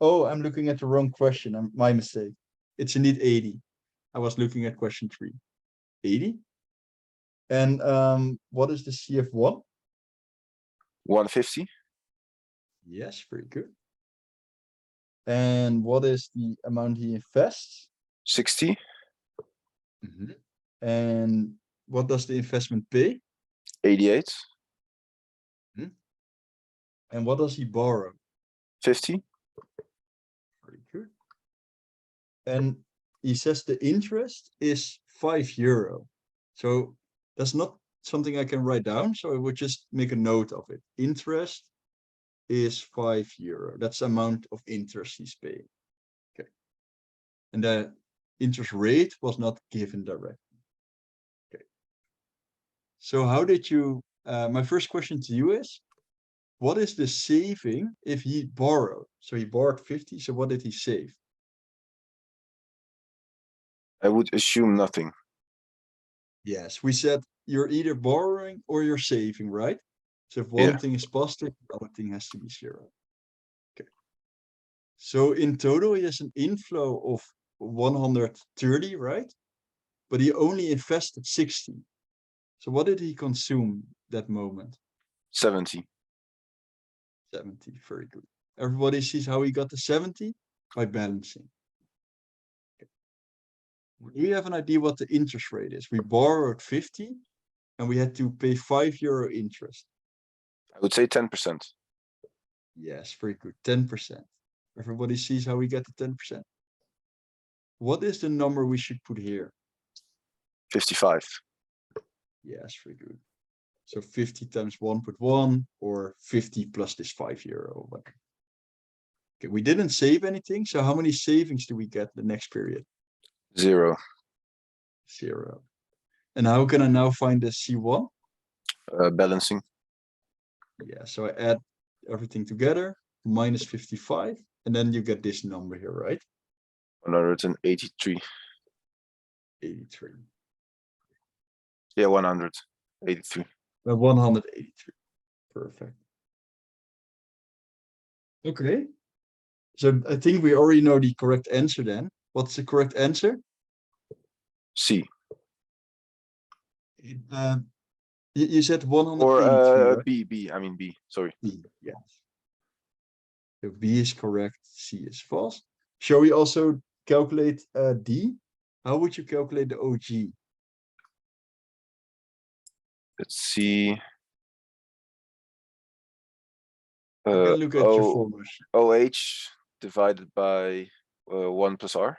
Oh, I'm looking at the wrong question. My mistake. It's indeed 80. I was looking at question 3. 80? And what is the CF1? 150, Yes, very good. And what is the amount he invests? 60, And what does the investment pay? 88, And what does he borrow? 50, Very good. And he says the interest is €5. So that's not something I can write down. So I would just make a note of it. Interest is €5. That's the amount of interest he's paying. Okay. And the interest rate was not given directly. Okay. So how did you, my first question to you is, what is the saving if he borrowed? So he borrowed 50. So what did he save? I would assume nothing. Yes, we said you're either borrowing or you're saving, right? So if one Yeah. thing is positive, the other thing has to be 0. Okay. So in total, he has an inflow of 130, right? But he only invested 60. So what did he consume that moment? 70. 70, very good. Everybody sees how he got to 70 by balancing. Do you have an idea what the interest rate is? We borrowed 50 and we had to pay €5 interest. I would say 10%. Yes, very good. 10%. Everybody sees how we get to 10%. What is the number we should put here? 55. Yes, very good. So 50 times 1.1 or 50 plus this €5. Okay, we didn't save anything. So how many savings do we get the next period? 0. 0. And how can I now find the C1? Balancing. Yeah, so I add everything together, minus 55, and then you get this number here, right? 183. 83. Yeah, 183. 183. Perfect. Okay. So I think we already know the correct answer then. What's the correct answer? C. You said 183, Or right? B. I mean B. Sorry. B, yes. So B is correct, C is false. Shall we also calculate D? How would you calculate the OG? Let's see. You can look at your formulas. OH divided by 1 plus R.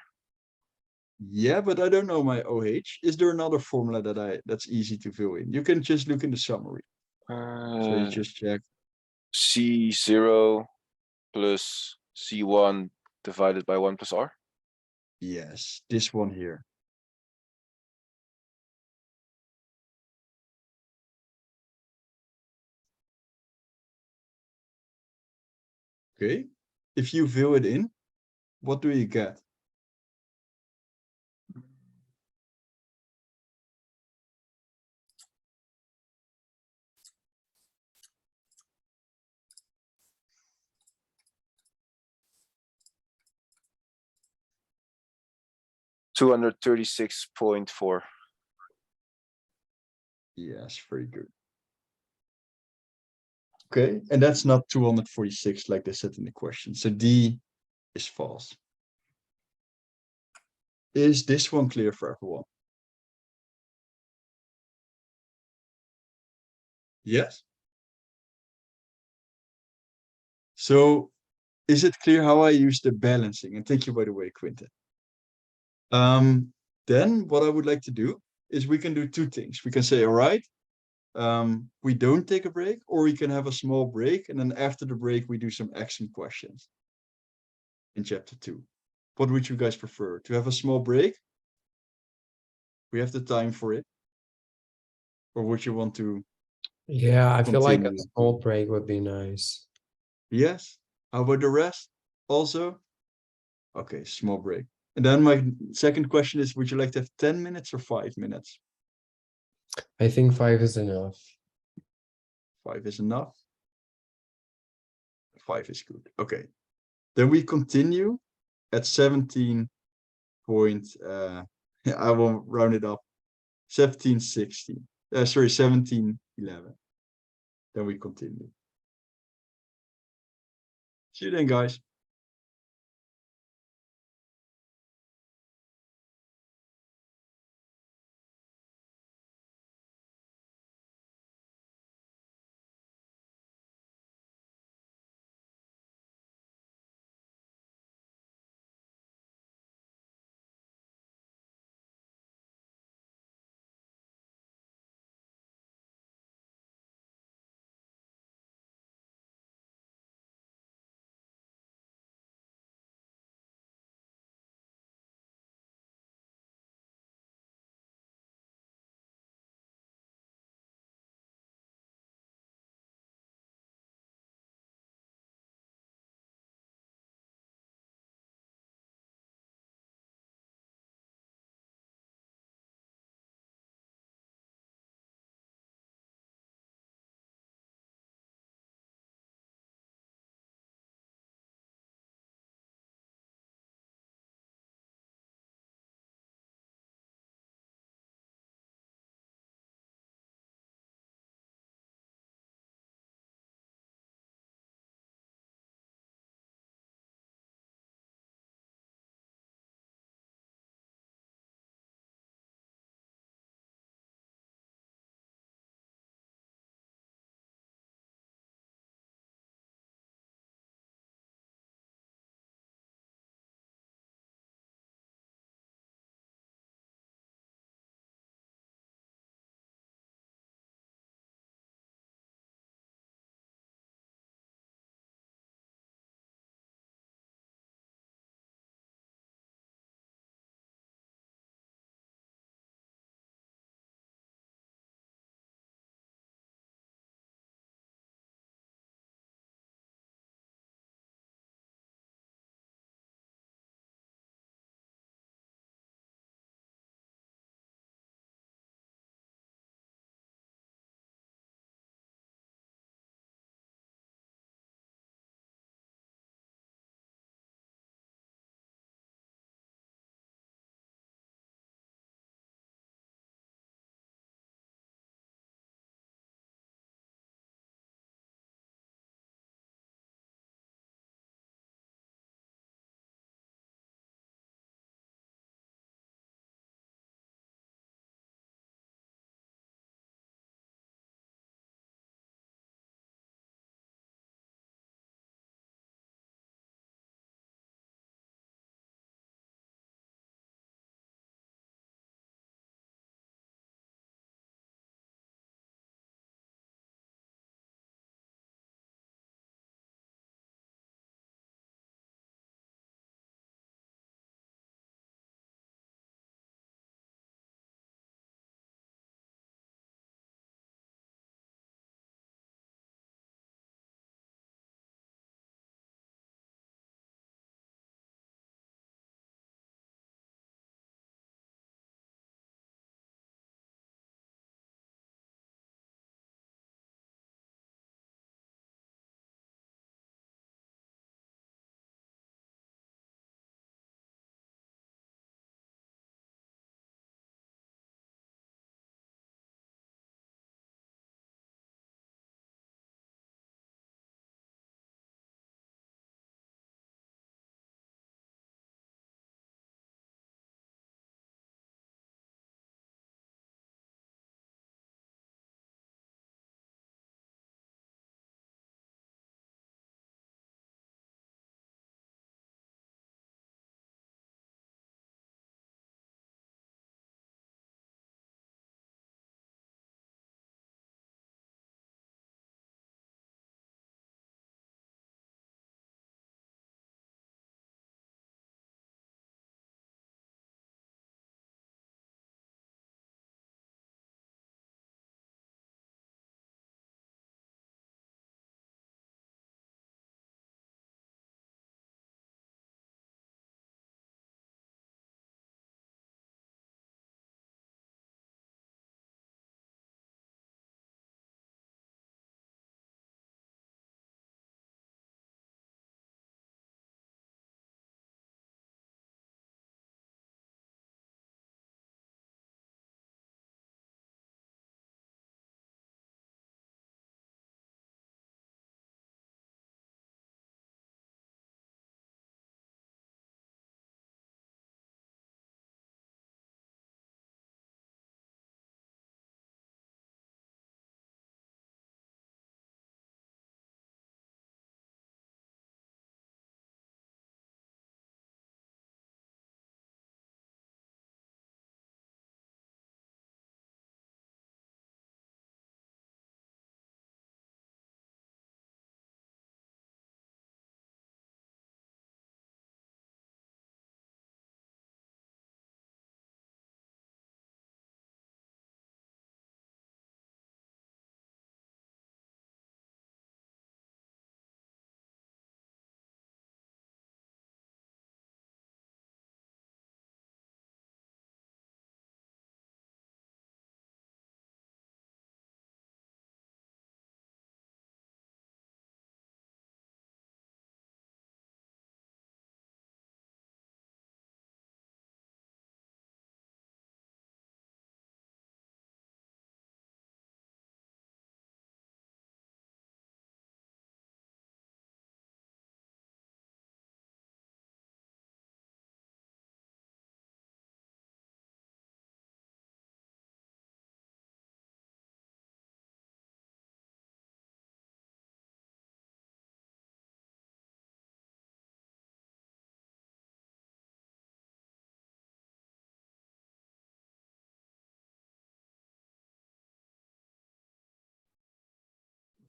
Yeah, but I don't know my OH. Is there another formula that's easy to fill in? You can just look in the summary. So you just check. C0 plus C1 divided by 1 plus R. Yes, this one here. Okay. If you fill it in, what do you get? 236.4. Yes, very good. Okay, and that's not 246 like they said in the question. So D is false. Is this one clear for everyone? Yes. So is it clear how I use the balancing? And thank you, by the way, Quinten. Then what I would like to do is we can do two things. We can say, all right, we don't take a break, or we can have a small break, and then after the break, we do some action questions in chapter 2. What would you guys prefer? To have a small break? We have the time for it. Or would you want to? Yeah, I feel like a Continue. small break would be nice. Yes. How about the rest? Also? Okay, small break. And then my second question is, would you like to have 10 minutes or 5 minutes? I think 5 is enough. 5 is enough. 5 is good. Okay. Then we continue at 17 point, I will round it up, 1716. Sorry, 1711. Then we continue. See you then, guys.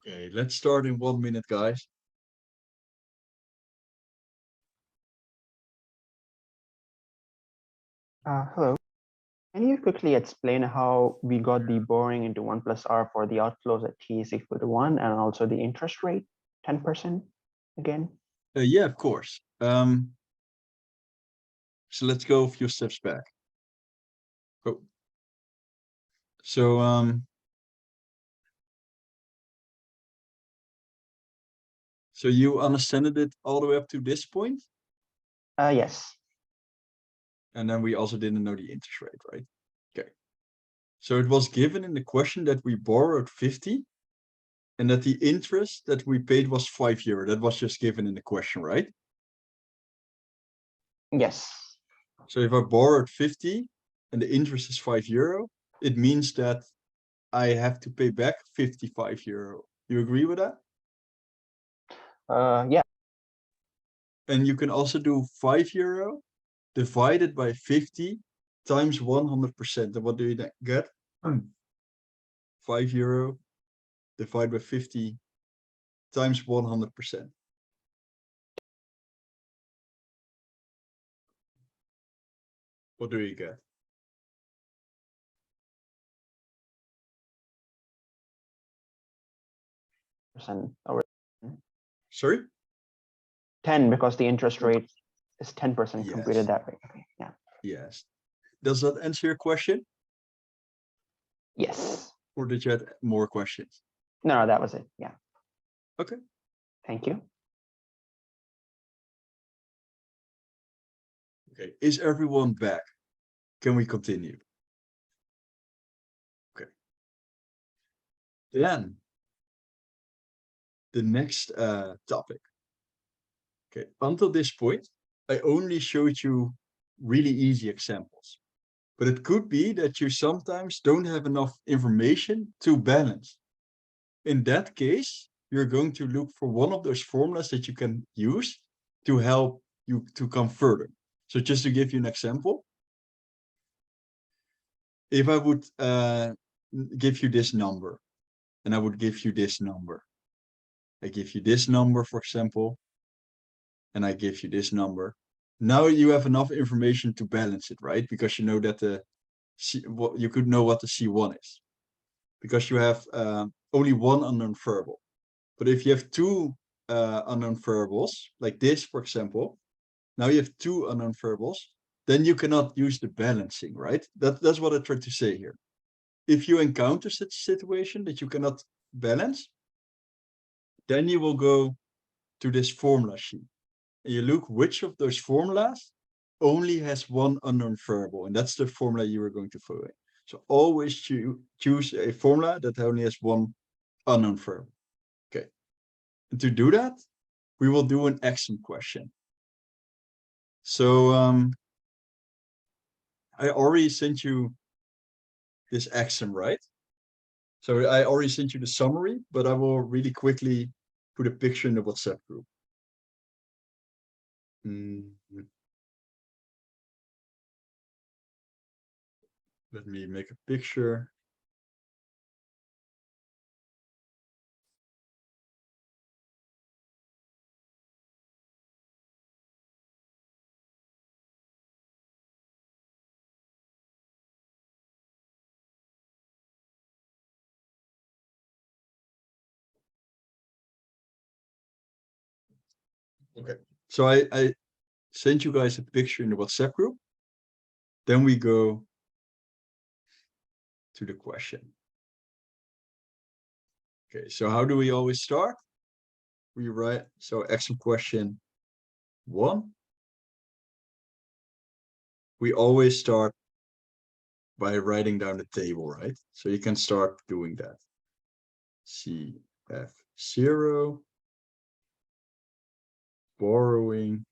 Okay, let's start in 1 minute, guys. Hello. Can you quickly explain how we got the borrowing into 1 plus R for the outflows at t is equal to 1 and also the interest rate 10% again? Yeah, of course. So let's go a few steps back. Oh. So so you understood it all the way up to this point, Yes. and then we also didn't know the interest rate, right? Okay. So it was given in the question that we borrowed 50 and that the interest that we paid was €5. That was just given in the question, right? Yes. So if I borrowed 50 and the interest is €5, it means that I have to pay back €55. You agree with that? Yeah. And you can also do €5 divided by 50 times 100%. And what do you get? €5 divided by 50 times 100%. What do you get? Over Sorry? 10 because the interest rate is 10% Yes. completed that way. Okay. Yeah. Yes. Does that answer your question? Yes. Or did you have more questions? No, that was it. Yeah. Okay. Thank you. Okay. Is everyone back? Can we continue? Okay. Then the next topic. Okay. Until this point, I only showed you really easy examples. But it could be that you sometimes don't have enough information to balance. In that case, you're going to look for one of those formulas that you can use to help you to come further. So just to give you an example, if I would give you this number, and I would give you this number, I give you this number, for example, and I give you this number. Now you have enough information to balance it, right? Because you know that you could know what the C1 is. Because you have only one unknown variable. But if you have two unknown variables, like this, for example, now you have two unknown variables, then you cannot use the balancing, right? That's what I tried to say here. If you encounter such a situation that you cannot balance, then you will go to this formula sheet. And you look which of those formulas only has one unknown variable, and that's the formula you are going to follow. So always choose a formula that only has one unknown variable. Okay. And to do that, we will do an action question. So I already sent you this action, right? So I already sent you the summary, but I will really quickly put a picture in the WhatsApp group. Let me make a picture. Okay, so I sent you guys a picture in the WhatsApp group. Then we go to the question. Okay, so how do we always start? We write, so action question 1. We always start by writing down the table, right? So you can start doing that. CF0, borrowing,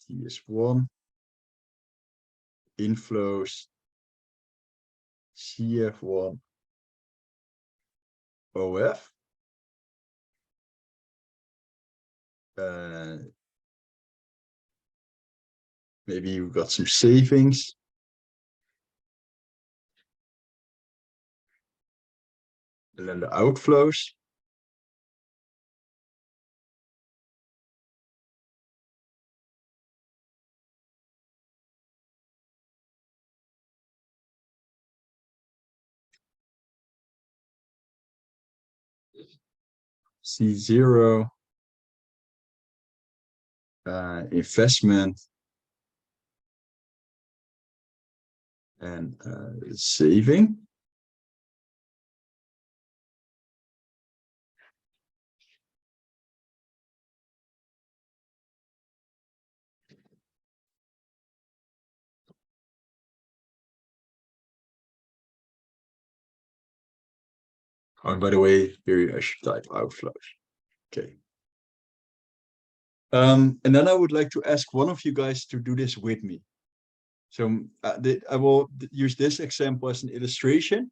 T is 1, inflows, CF1, OF, maybe you got some savings, And then the outflows. C0. Investment. And saving. Oh, and by the way, here I should type outflows. Okay. And then I would like to ask one of you guys to do this with me. So I will use this example as an illustration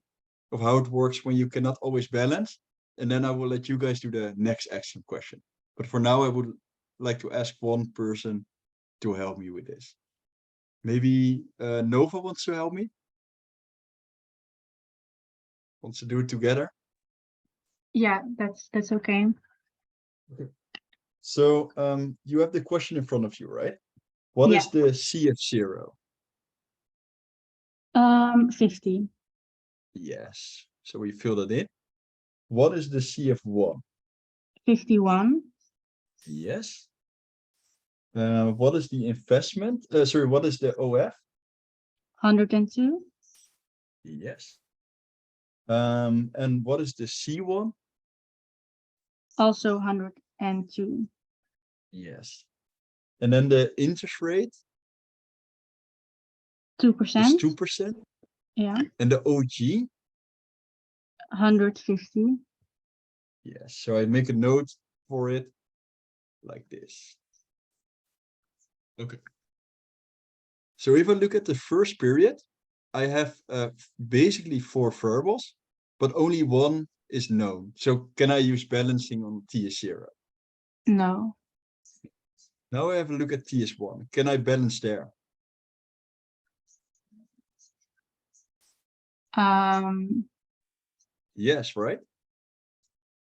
of how it works when you cannot always balance. And then I will let you guys do the next action question. But for now, I would like to ask one person to help me with this. Maybe Nova wants to help me? Wants to do it together? Yeah, that's okay. So you have the question in front of you, right? What Yeah. is the CF0? 50. Yes. So we fill that in. What is the CF1? 51. Yes. What is the investment? Sorry, what is the OF? 102. Yes. And what is the C1? Also 102. Yes. And then the interest rate 2%. is 2%. Yeah. And the OG? 150. Yes. So I make a note for it like this. Okay. So if I look at the first period, I have basically 4 variables, but only one is known. So can I use balancing on T is 0? No. Now I have a look at T is 1. Can I balance there? Yes, right?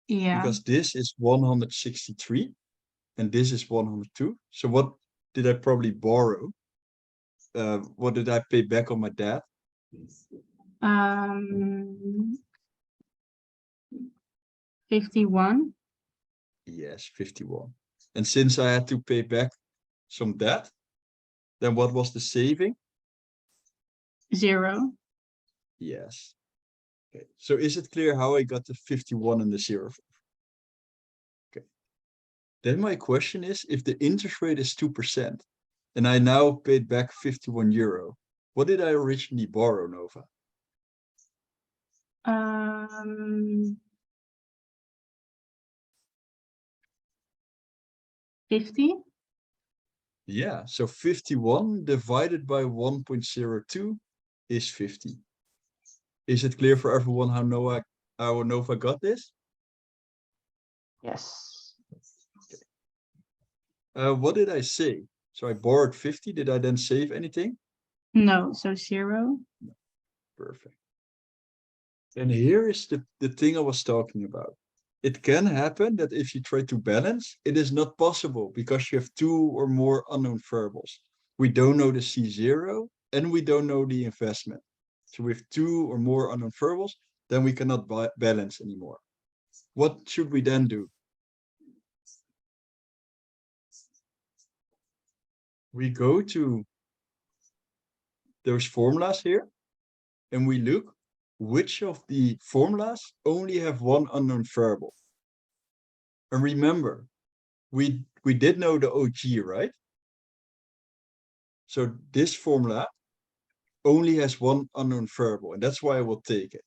Yeah. Because this is 163 and this is 102. So what did I probably borrow? What did I pay back on my dad? 51. Yes, 51. And since I had to pay back some debt, then what was the saving? 0. Yes. Okay. So is it clear how I got the 51 and the 0? Okay. Then my question is, if the interest rate is 2% and I now paid back 51 euro, what did I originally borrow, Nova? 50. Yeah, so 51 divided by 1.02 is 50. Is it clear for everyone how Nova got this? Yes. What did I say? So I borrowed 50. Did I then save anything? No, so 0. Perfect. And here is the thing I was talking about. It can happen that if you try to balance, it is not possible because you have 2 or more unknown variables. We don't know the C0 and we don't know the investment. So with 2 or more unknown variables, then we cannot balance anymore. What should we then do? We go to those formulas here and we look which of the formulas only have one unknown variable. And remember, we did know the OG, right? So this formula only has one unknown variable, and that's why I will take it.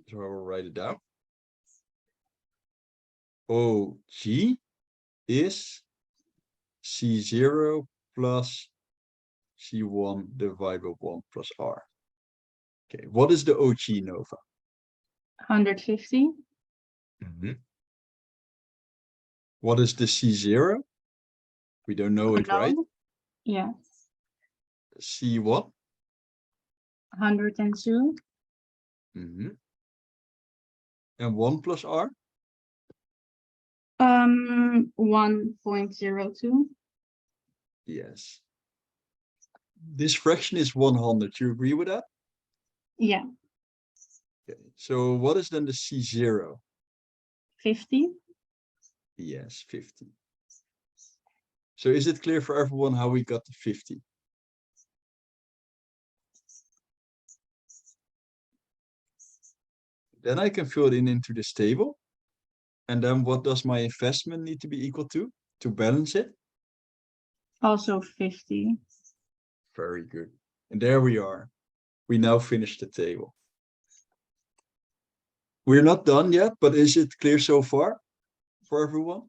So I will write it down. OG is C0 plus C1 divided by 1 plus R. Okay, what is the OG, Nova? 150. What is the C0? We don't know it, right? Yeah. C1? 102. Mm-hmm. And 1 plus r? 1.02. Yes. This fraction is 100. You agree with that? Yeah, Okay. So what is then the C0? 50. Yes, 50. So is it clear for everyone how we got to 50? Then I can fill it in into this table. And then what does my investment need to be equal to balance it? Also 50. Very good. And there we are. We now finished the table. We're not done yet, but is it clear so far for everyone?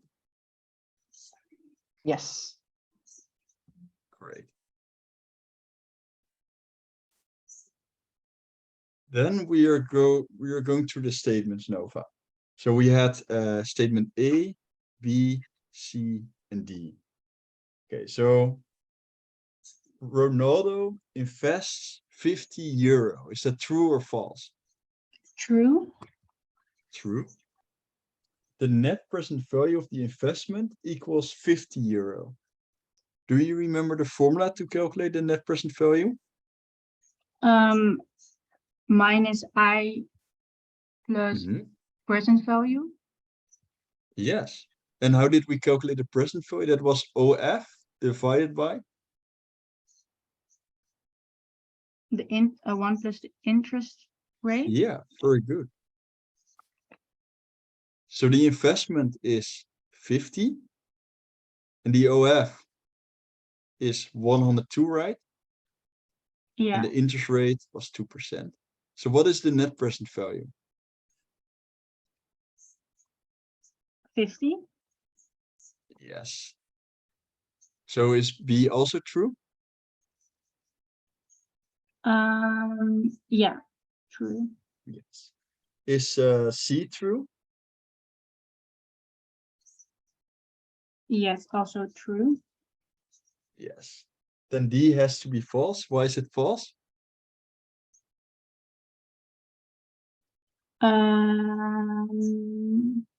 Yes. Great. Then we are going through the statements, Nova. So we had statement A, B, C, and D. Okay, so Ronaldo invests 50 euro. Is that true or false? True. True. The net present value of the investment equals 50 euro. Do you remember the formula to calculate the net present value? Minus I plus present value. Yes. And how did we calculate the present value? That was OF divided by? The 1 plus the interest rate. Yeah, very good. So the investment is 50 and the OF is 102, right? Yeah, And the interest rate was 2%. So what is the net present value? 50. Yes. So is B also true? Yeah, true. Yes. Is C true? Yes, also true. Yes. Then D has to be false. Why is it false?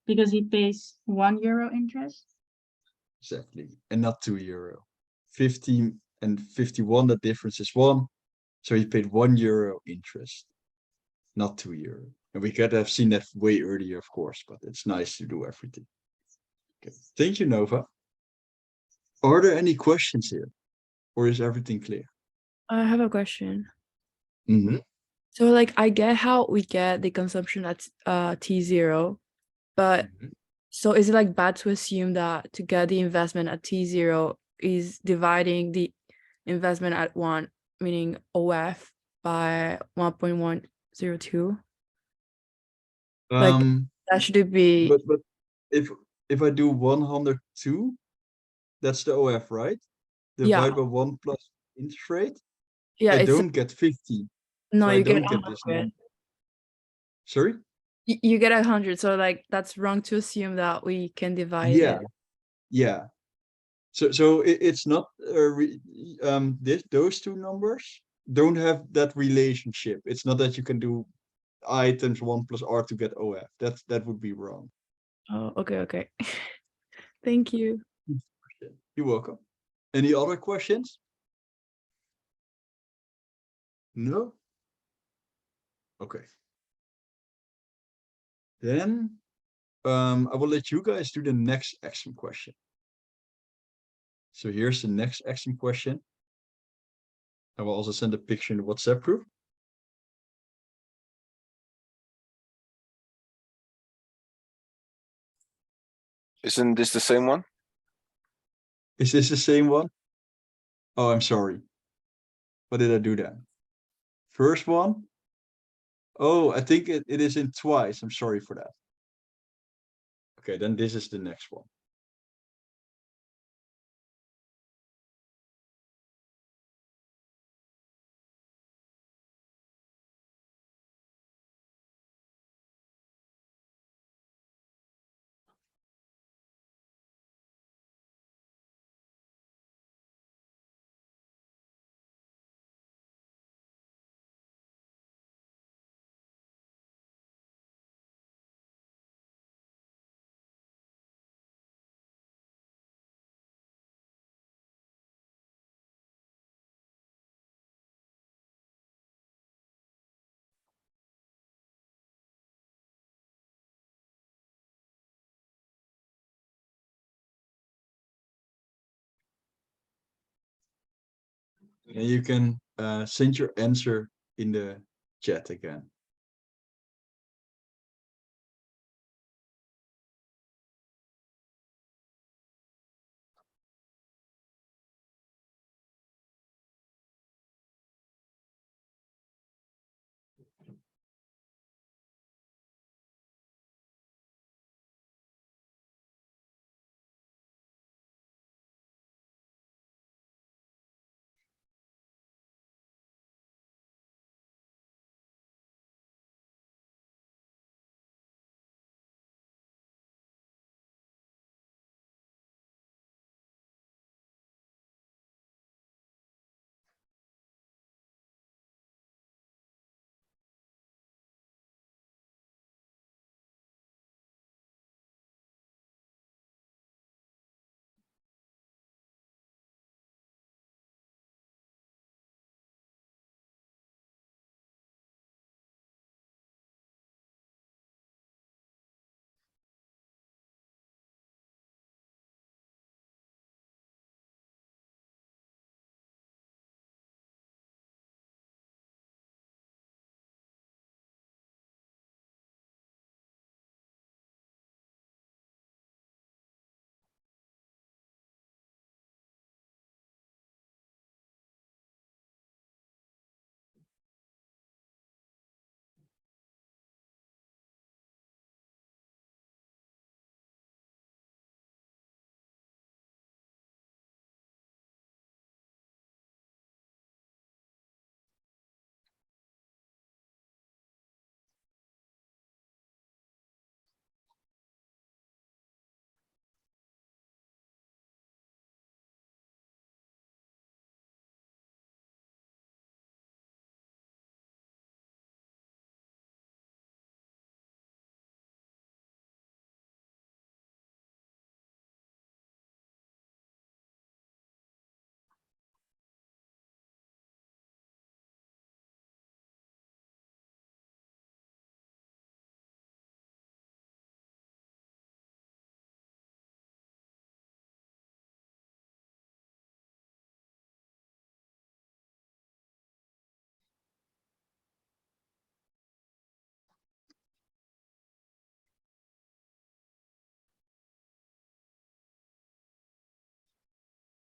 Because he pays €1 interest. Exactly. And not 2 euro. 50 and 51, the difference is 1. So he paid 1 euro interest, not 2 euro. And we could have seen that way earlier, of course, but it's nice to do everything. Okay. Thank you, Nova. Are there any questions here? Or is everything clear? I have a question. Mm-hmm. So like I get how we get the consumption at T0, but so is it like bad to assume that to get the investment at T0 is dividing the investment at 1, meaning OF, by 1.102? Like that should be But if I do 102, that's the OF, right? yeah, Divide by 1 plus interest rate, yeah, I it's don't get 50. no, So I you get don't get this 100. number. Sorry? You get 100, so like that's wrong to assume that we can divide Yeah. it. Yeah. So it's not those two numbers don't have that relationship. It's not that you can do I times 1 plus R to get OF. That would be wrong. Oh, okay. Thank you. You're welcome. Any other questions? No? Okay. Then I will let you guys do the next action question. So here's the next action question. I will also send a picture in the WhatsApp group. Isn't this the same one? Is this the same one? Oh, I'm sorry. What did I do then? First one? Oh, I think it is in twice. I'm sorry for that. Okay, then this is the next one. And you can send your answer in the chat again.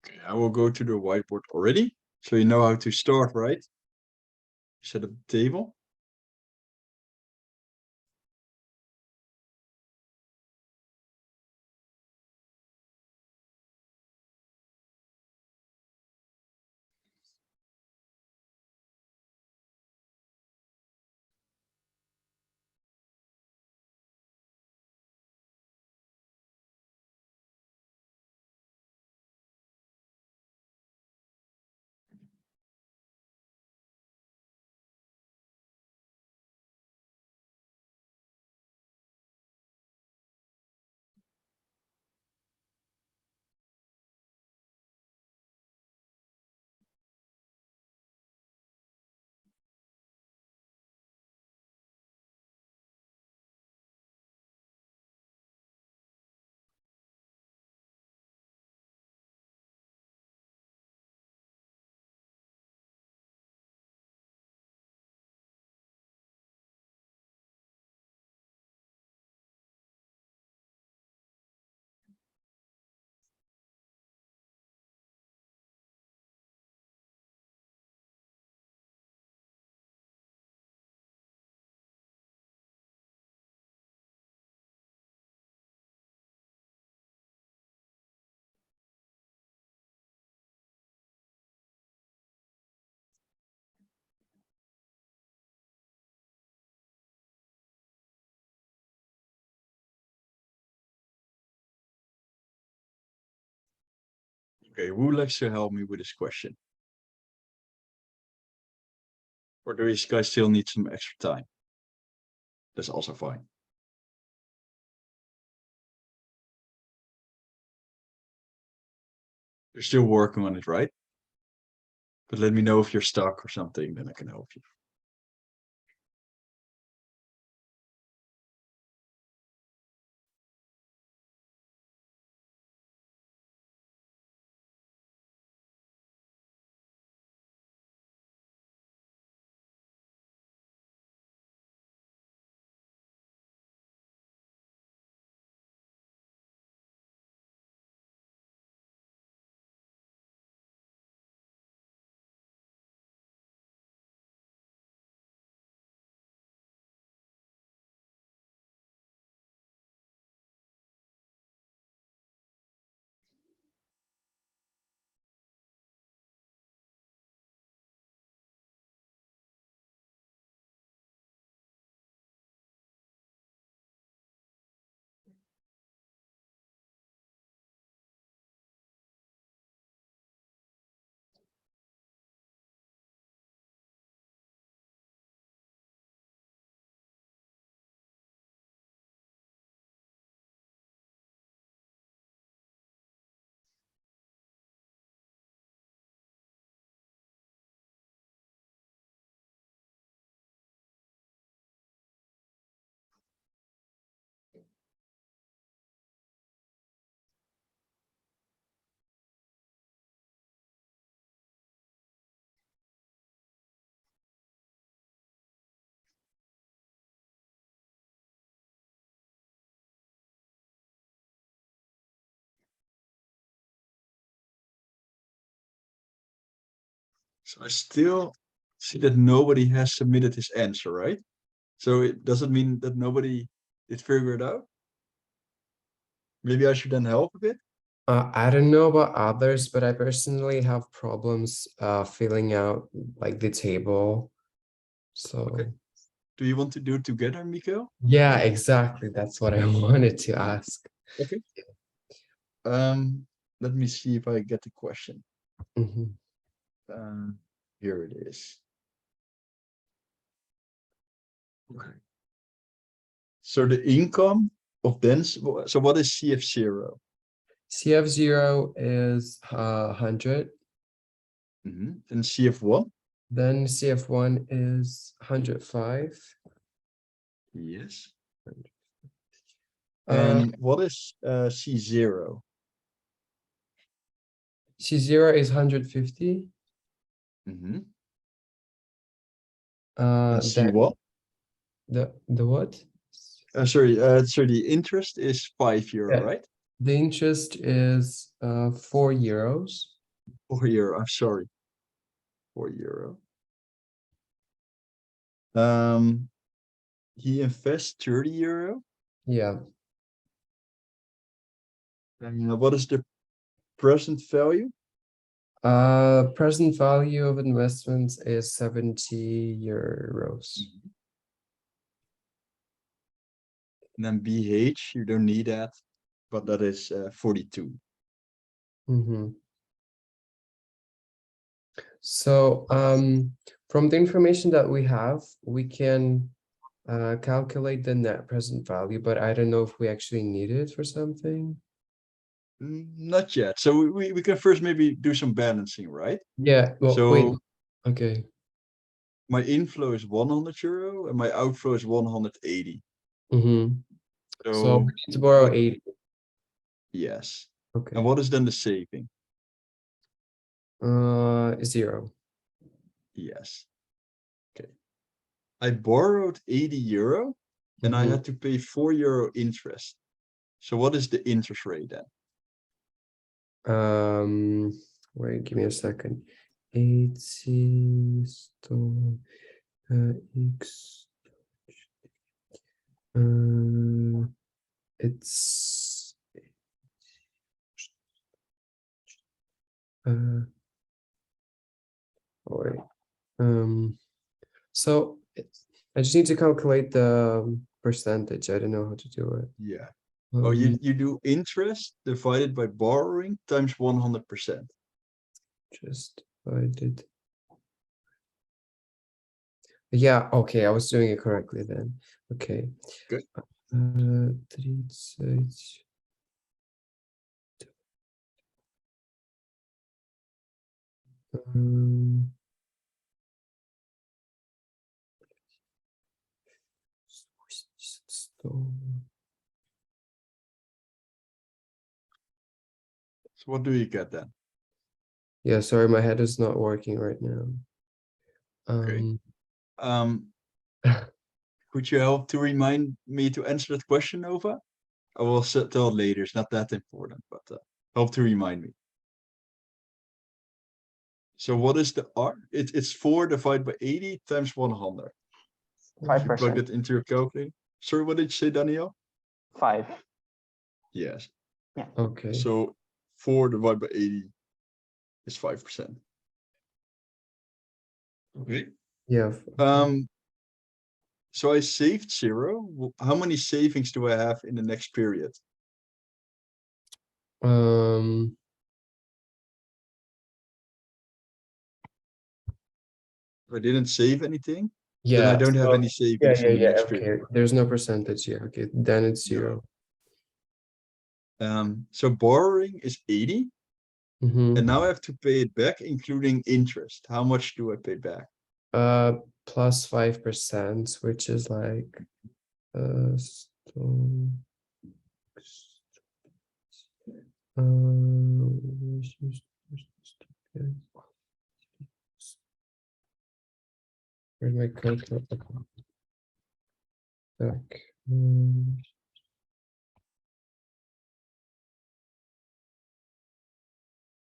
Okay, I will go to the whiteboard already. So you know how to start, right? Set up the table. Okay, who likes to help me with this question? Or do you guys still need some extra time? That's also fine. You're still working on it, right? But let me know if you're stuck or something, then I can help you. So I still see that nobody has submitted his answer, right? So it doesn't mean that nobody did figure it out. Maybe I should then help a bit. I don't know about others, but I personally have problems filling out like the table. So Okay. Do you want to do it together, Mikael? yeah, exactly. That's what I wanted to ask. Okay. Let me see if I get the question. Mhm. Here it is. Okay. So the income of dense. So what is CF0? CF0 is 100. And CF1? Then CF1 is 105. Yes. Uh, And what is C0? C0 is 150. And Then C1? the what? Sorry, the interest is €5, Yeah. right? The interest is €4. €4. I'm sorry. €4. He invests €30. Yeah. And what is the present value? Present value of investments is €70. And then BH, you don't need that, but that is 42. So from the information that we have, we can calculate the net present value, but I don't know if we actually need it for something. Not yet. So we can first maybe do some balancing, right? Yeah, well, So wait. Okay. my inflow is €100 and my outflow is 180. So So we need to borrow what- 80. yes. Okay. And what is then the saving? 0. Yes. Okay. I borrowed €80 and I had to pay €4 interest. So what is the interest rate then? Wait, give me a second. 80 store x. It's wait. So I just need to calculate the percentage. I don't know how to do it. Yeah. Oh, you do interest divided by borrowing times 100%. Just divided. Yeah, okay, I was doing it correctly then. Okay. Good. 30. So what do you get then? Yeah, sorry, my head is not working right now. Okay. Could you help to remind me to answer that question, Nova? I will tell it later. It's not that important, but help to remind me. So what is the R? It's 4 divided by 80 times 100. If you plug 5%. it into your calculator. Sorry, what did you say, Daniel? 5. Yes. Okay. So 4 divided by 80 is 5%. Okay. Yeah. So I saved 0. How many savings do I have in the next period? If I didn't save anything, then I Yeah. don't have so- any savings in the Yeah. next Okay. period. There's no percentage here. Okay, then it's No. 0. So borrowing is 80, and now I have to pay it back, including interest. How much do I pay back? Plus 5%, which is like where's my calculator? Back.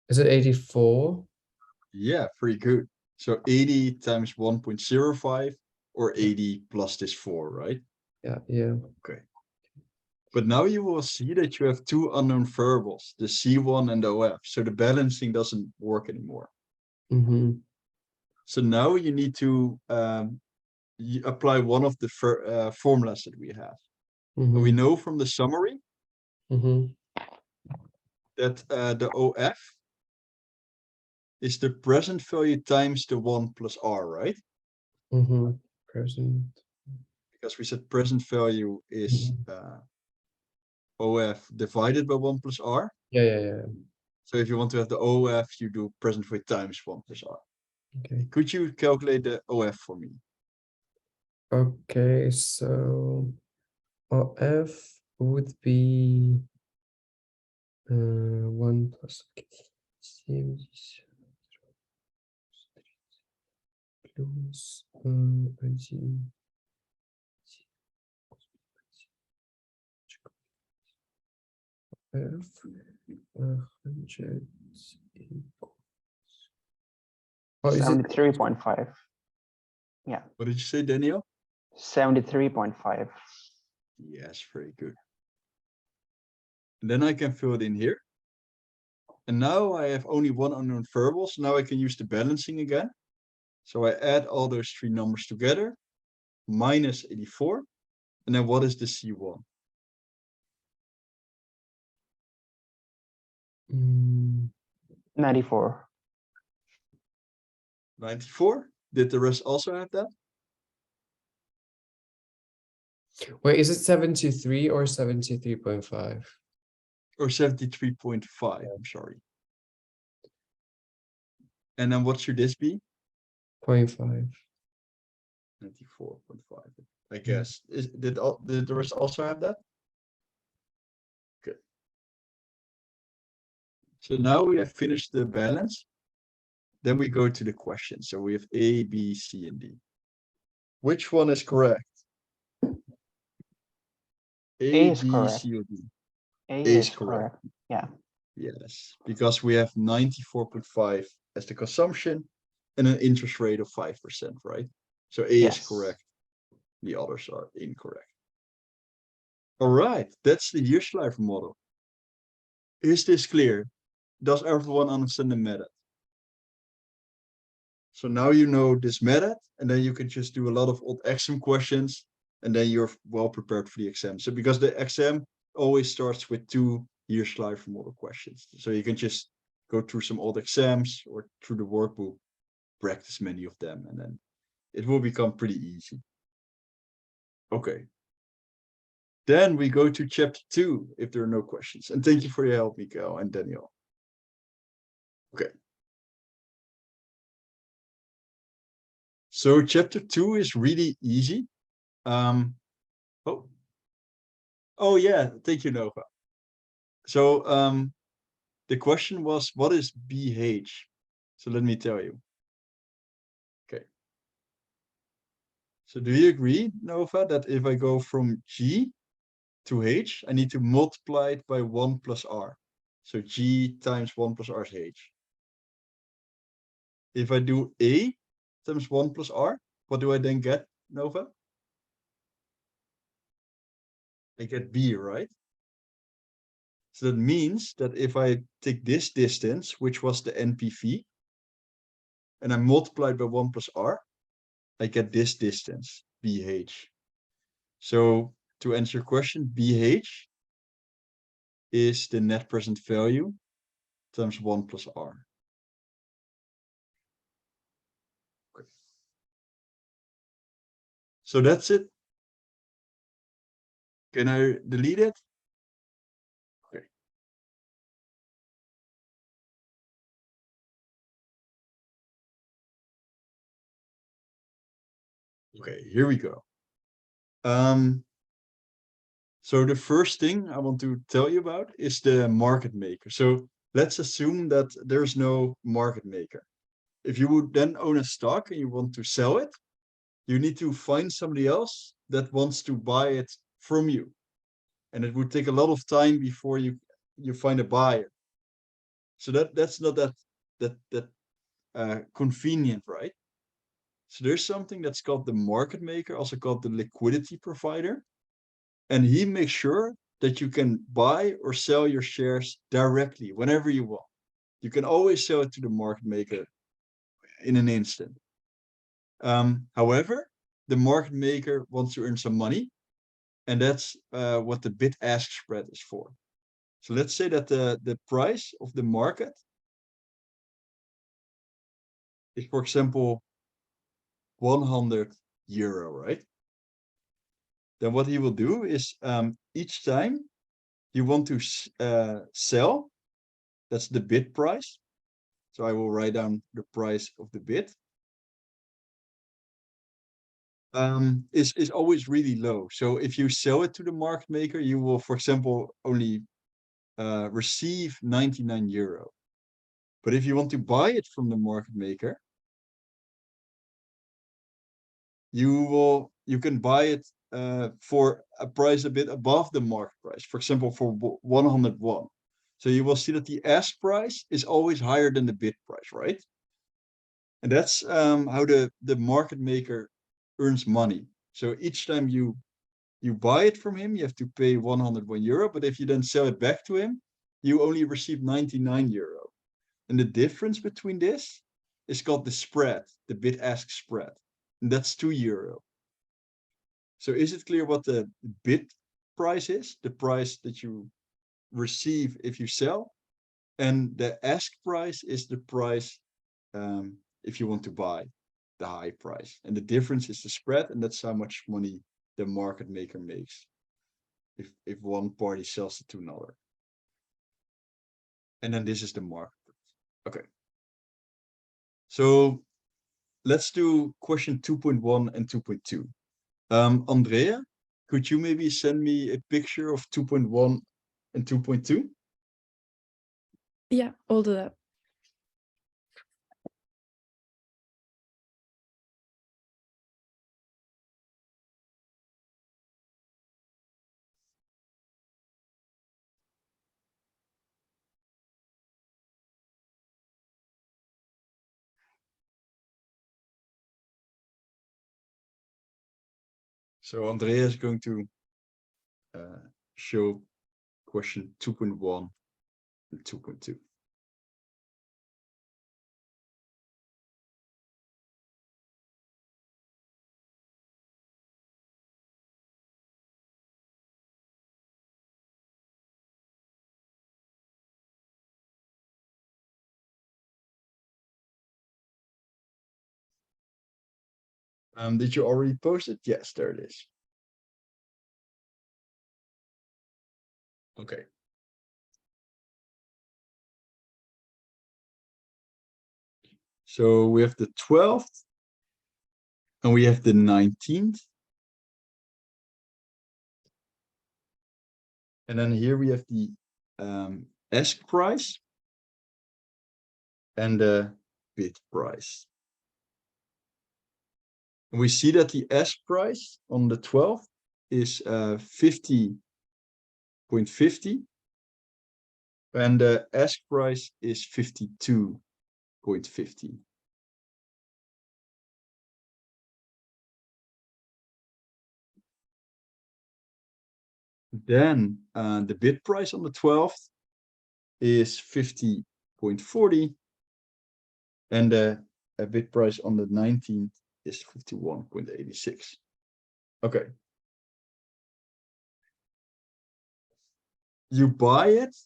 Is it 84? Yeah, pretty good. So 80 times 1.05 or 80 plus this 4, right? Yeah, yeah. But now you will see that you have two unknown variables, the C1 and the OF. So the balancing doesn't work anymore. Mm-hmm. So now you need to apply one of the formulas that we have. Mm-hmm. We know from the summary Mm-hmm. that the OF is the present value times the 1 plus R, right? Mm-hmm. Present. Because we said present value is OF divided by 1 plus R. Yeah, yeah, yeah. So if you want to have the OF, you do present value times 1 plus R. Okay. Could you calculate the OF for me? Okay, so OF would be 1 plus plus 1. F 100 equals. Oh, is it 73.5. Yeah, What did you say, Daniel? 73.5. Yes, very good. And then I can fill it in here. And now I have only one unknown variable, so now I can use the balancing again. So I add all those three numbers together, minus 84. And then what is the C1? 94. 94. Did the rest also have that? Wait, is it 73 or 73.5? Or 73.5, I'm sorry. And then what should this be? 0.5. 94.5, I guess. Did the rest also have that? Good. So now we have finished the balance. Then we go to the question. So we have A, B, C, and D. Which one is correct? A A, is B, correct. C, or D? A is is correct. Yeah. Yes, because we have 94.5 as the consumption and an interest rate of 5%, right? So A is Yes. correct. The others are incorrect. All right, that's the Hirshleifer model. Is this clear? Does everyone understand the method? So now you know this method, and then you can just do a lot of old exam questions, and then you're well prepared for the exam. So because the exam always starts with 2 Hirshleifer model questions. So you can just go through some old exams or through the workbook, practice many of them, and then it will become pretty easy. Okay. Then we go to chapter 2, if there are no questions. And thank you for your help, Mikael and Daniel. Okay. So chapter 2 is really easy. Oh yeah, thank you, Nova. So the question was, what is BH? So let me tell you. Okay. So do you agree, Nova, that if I go from G to H, I need to multiply it by 1 plus R. So G times 1 plus R is H. If I do A times 1 plus R, what do I then get, Nova? I get B, right? So that means that if I take this distance, which was the NPV, and I multiply it by 1 plus R, I get this distance, BH. So to answer your question, BH is the net present value times 1 plus R. Okay. So that's it. Can I delete it? Okay. Okay, here we go. So the first thing I want to tell you about is the market maker. So let's assume that there's no market maker. If you would then own a stock and you want to sell it, you need to find somebody else that wants to buy it from you. And it would take a lot of time before you find a buyer. So that's not that convenient, right? So there's something that's called the market maker, also called the liquidity provider. And he makes sure that you can buy or sell your shares directly whenever you want. You can always sell it to the market maker in an instant. However, the market maker wants to earn some money, and that's what the bid-ask spread is for. So let's say that the price of the market is, for example, 100 euro, right? Then what he will do is each time you want to sell, that's the bid price. So I will write down the price of the bid. Is always really low. So if you sell it to the market maker, you will, for example, only receive 99 euro. But if you want to buy it from the market maker, you can buy it for a price a bit above the market price, for example, for 101. So you will see that the ask price is always higher than the bid price, right? And that's how the market maker earns money. So each time you buy it from him, you have to pay 101 euro. But if you then sell it back to him, you only receive 99 euro. And the difference between this is called the spread, the bid-ask spread. And that's 2 euro. So is it clear what the bid price is? The price that you receive if you sell. And the ask price is the price if you want to buy, the high price. And the difference is the spread, and that's how much money the market maker makes if one party sells it to another. And then this is the market price. Okay. So let's do question 2.1 and 2.2. Andrea, could you maybe send me a picture of 2.1 and 2.2? Yeah, I'll do that. So Andrea is going to show question 2.1 and 2.2. Did you already post it? Yes, there it is. Okay. So we have the 12th and we have the 19th. And then here we have the ask price and the bid price. And we see that the ask price on the 12th is 50.50 and the ask price is 52.50. Then the bid price on the 12th is 50.40 and the bid price on the 19th is 51.86. Okay. You buy it.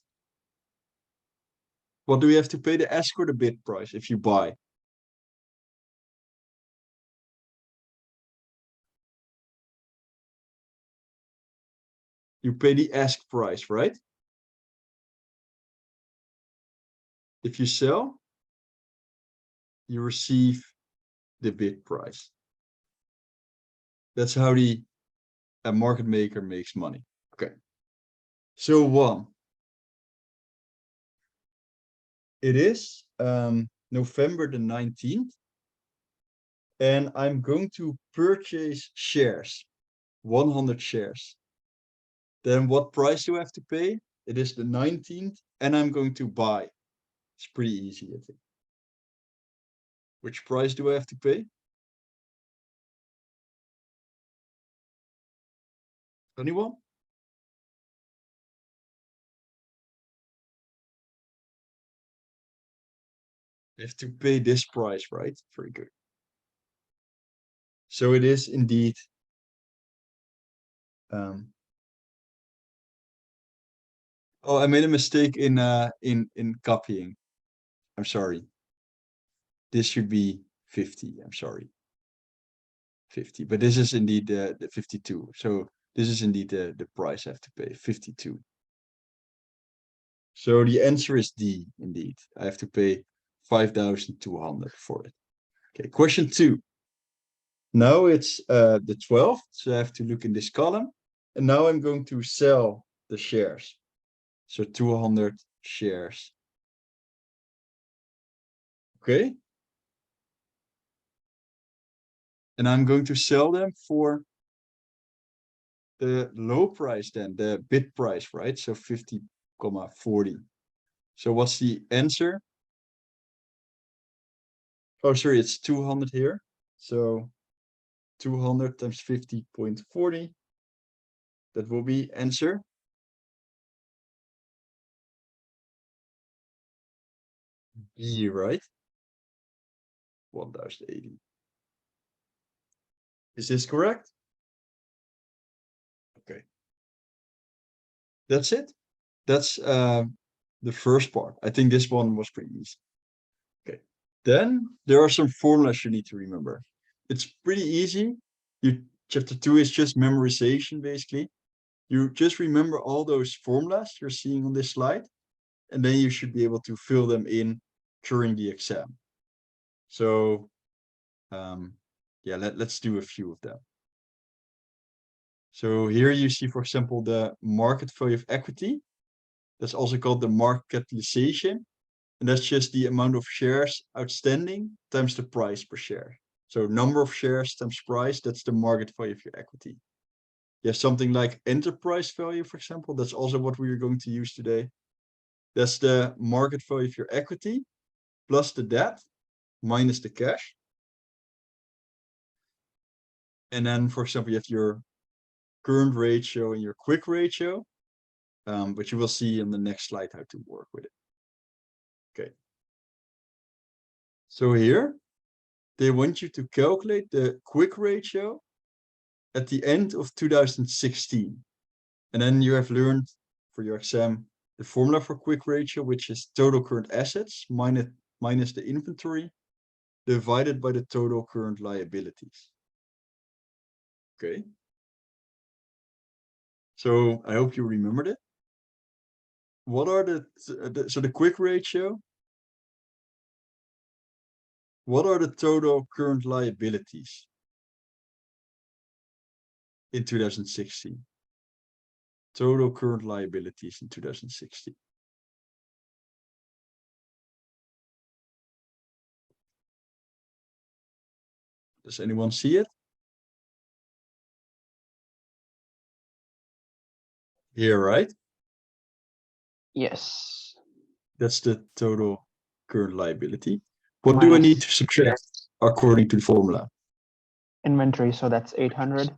What do we have to pay, the ask or the bid price if you buy? You pay the ask price, right? If you sell, you receive the bid price. That's how the market maker makes money. Okay. So one. It is November the 19th. And I'm going to purchase shares, 100 shares. Then what price do I have to pay? It is the 19th, and I'm going to buy. It's pretty easy, I think. Which price do I have to pay? Anyone? I have to pay this price, right? Very good. So it is indeed oh, I made a mistake in copying. I'm sorry. This should be 50. I'm sorry. 50, but this is indeed the 52. So this is indeed the price I have to pay, 52. So the answer is D, indeed. I have to pay 5,200 for it. Okay, question 2. Now it's the 12th, so I have to look in this column. And now I'm going to sell the shares. So 200 shares. Okay. And I'm going to sell them for the low price then, the bid price, right? So 50,40. So what's the answer? Oh, sorry, it's 200 here. So 200 times 50.40. That will be answer. B, right? 1080. Is this correct? Okay. That's it. That's the first part. I think this one was pretty easy. Okay. Then there are some formulas you need to remember. It's pretty easy. Chapter 2 is just memorization, basically. You just remember all those formulas you're seeing on this slide, and then you should be able to fill them in during the exam. So yeah, let's do a few of them. So here you see, for example, the market value of equity. That's also called the market capitalization. And that's just the amount of shares outstanding times the price per share. So number of shares times price, that's the market value of your equity. You have something like enterprise value, for example. That's also what we are going to use today. That's the market value of your equity plus the debt minus the cash. And then, for example, you have your current ratio and your quick ratio. But you will see in the next slide how to work with it. Okay. So here, they want you to calculate the quick ratio at the end of 2016. And then you have learned for your exam the formula for quick ratio, which is total current assets minus the inventory divided by the total current liabilities. Okay. So I hope you remembered it. What are the quick ratio? What are the total current liabilities in 2016? Total current liabilities in 2016. Does anyone see it? Here, right? Yes. That's the total current liability. What do I need to subtract according to the formula? Inventory, so that's 800.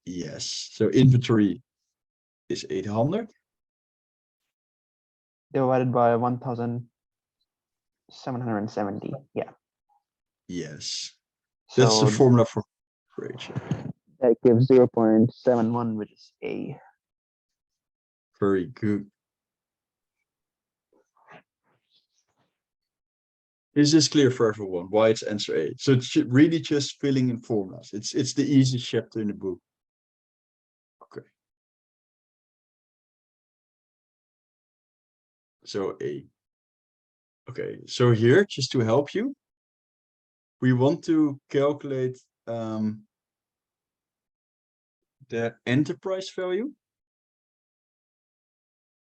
Yes. So inventory is 800. Divided by 1,770. Yeah. Yes. That's So the formula for ratio. that gives 0.71, which is A. Very good. Is this clear for everyone why it's answer A? So it's really just filling in formulas. It's the easiest chapter in the book. Okay. So A. Okay, so here, just to help you, we want to calculate the enterprise value.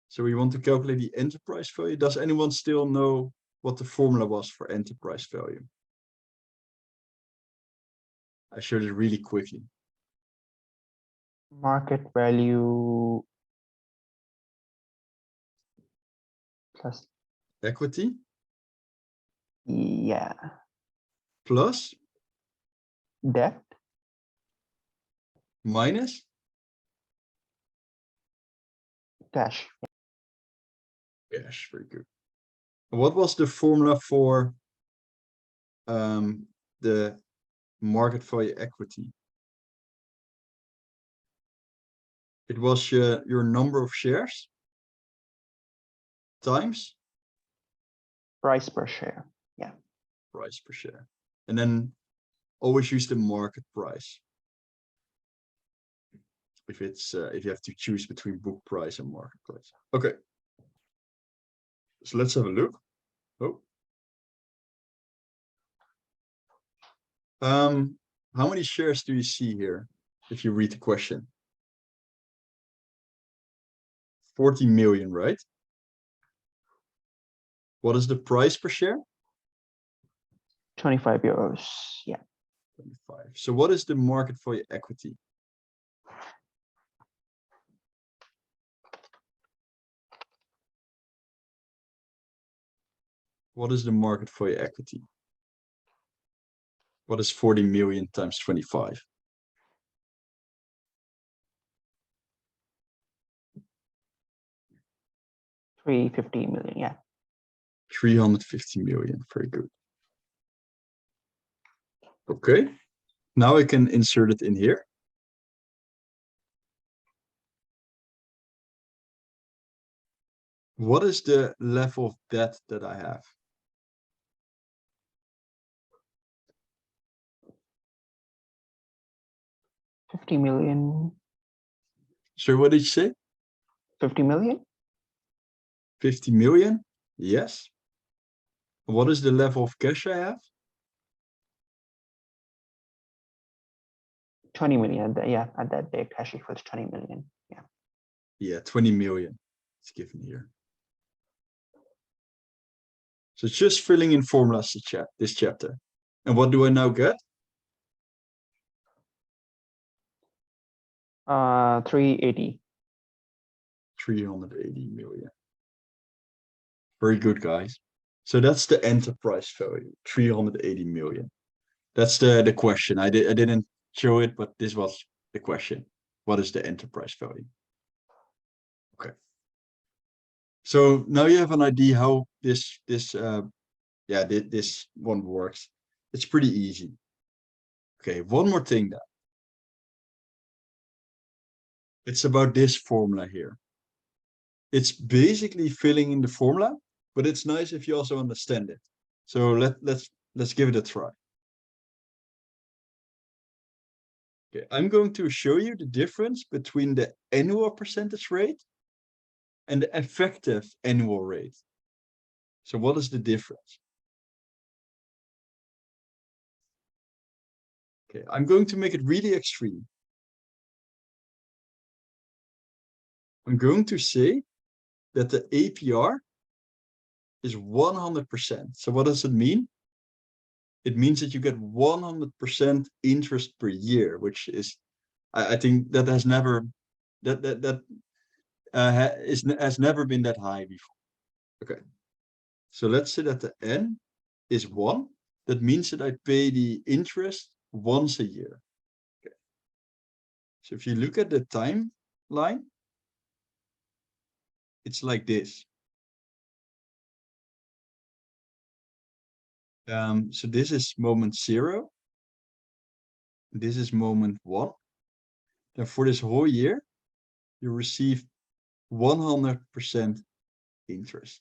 So we want to calculate the enterprise value. Does anyone still know what the formula was for enterprise value? I showed it really quickly. Market value plus Equity? yeah. plus Debt. minus Cash. cash. Very good. What was the formula for the market value equity? It was your number of shares times Price per share. price per share. And then always use the market price. If it's if you have to choose between book price and market price. Okay. So let's have a look. Oh. How many shares do you see here if you read the question? 40 million, right? What is the price per share? 25 euros. Yeah. 25. So what is the market value equity? What is the market value equity? What is 40 million times 25? 350 million. Yeah. 350 million. Very good. Okay. Now I can insert it in here. What is the level of debt that I have? $50 million. So what did you say? 50 million. 50 million? Yes. What is the level of cash I have? 20 million. Yeah, at that day, cash equals 20 million. Yeah. Yeah, 20 million. It's given here. So it's just filling in formulas to this chapter. And what do I now get? 380. 380 million. Very good, guys. So that's the enterprise value, 380 million. That's the question. I didn't show it, but this was the question. What is the enterprise value? Okay. So now you have an idea how this one works. It's pretty easy. Okay, one more thing then. It's about this formula here. It's basically filling in the formula, but it's nice if you also understand it. So let's give it a try. Okay, I'm going to show you the difference between the annual percentage rate and the effective annual rate. So what is the difference? Okay, I'm going to make it really extreme. I'm going to say that the APR is 100%. So what does it mean? It means that you get 100% interest per year, which is, I think that has never has never been that high before. Okay, so let's say that the N is 1. That means that I pay the interest once a year. Okay. So if you look at the timeline, it's like this. So this is moment 0. This is moment 1. Then for this whole year, you receive 100% interest.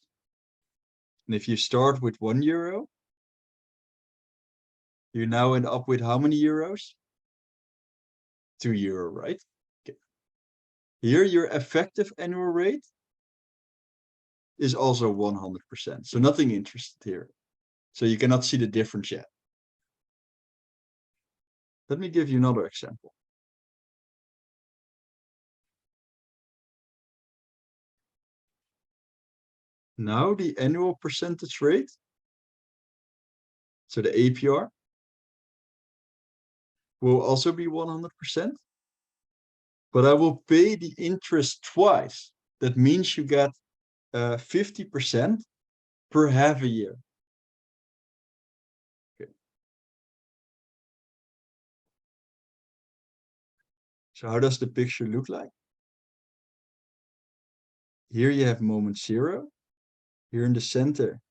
And if you start with €1, you now end up with how many euros? €2, right? Okay. Here, your effective annual rate is also 100%. So nothing interested here. So you cannot see the difference yet. Let me give you another example. Now the annual percentage rate, so the APR, will also be 100%, but I will pay the interest twice. That means you get 50% per half a year. Okay. So how does the picture look like? Here you have moment 0. Here in the center,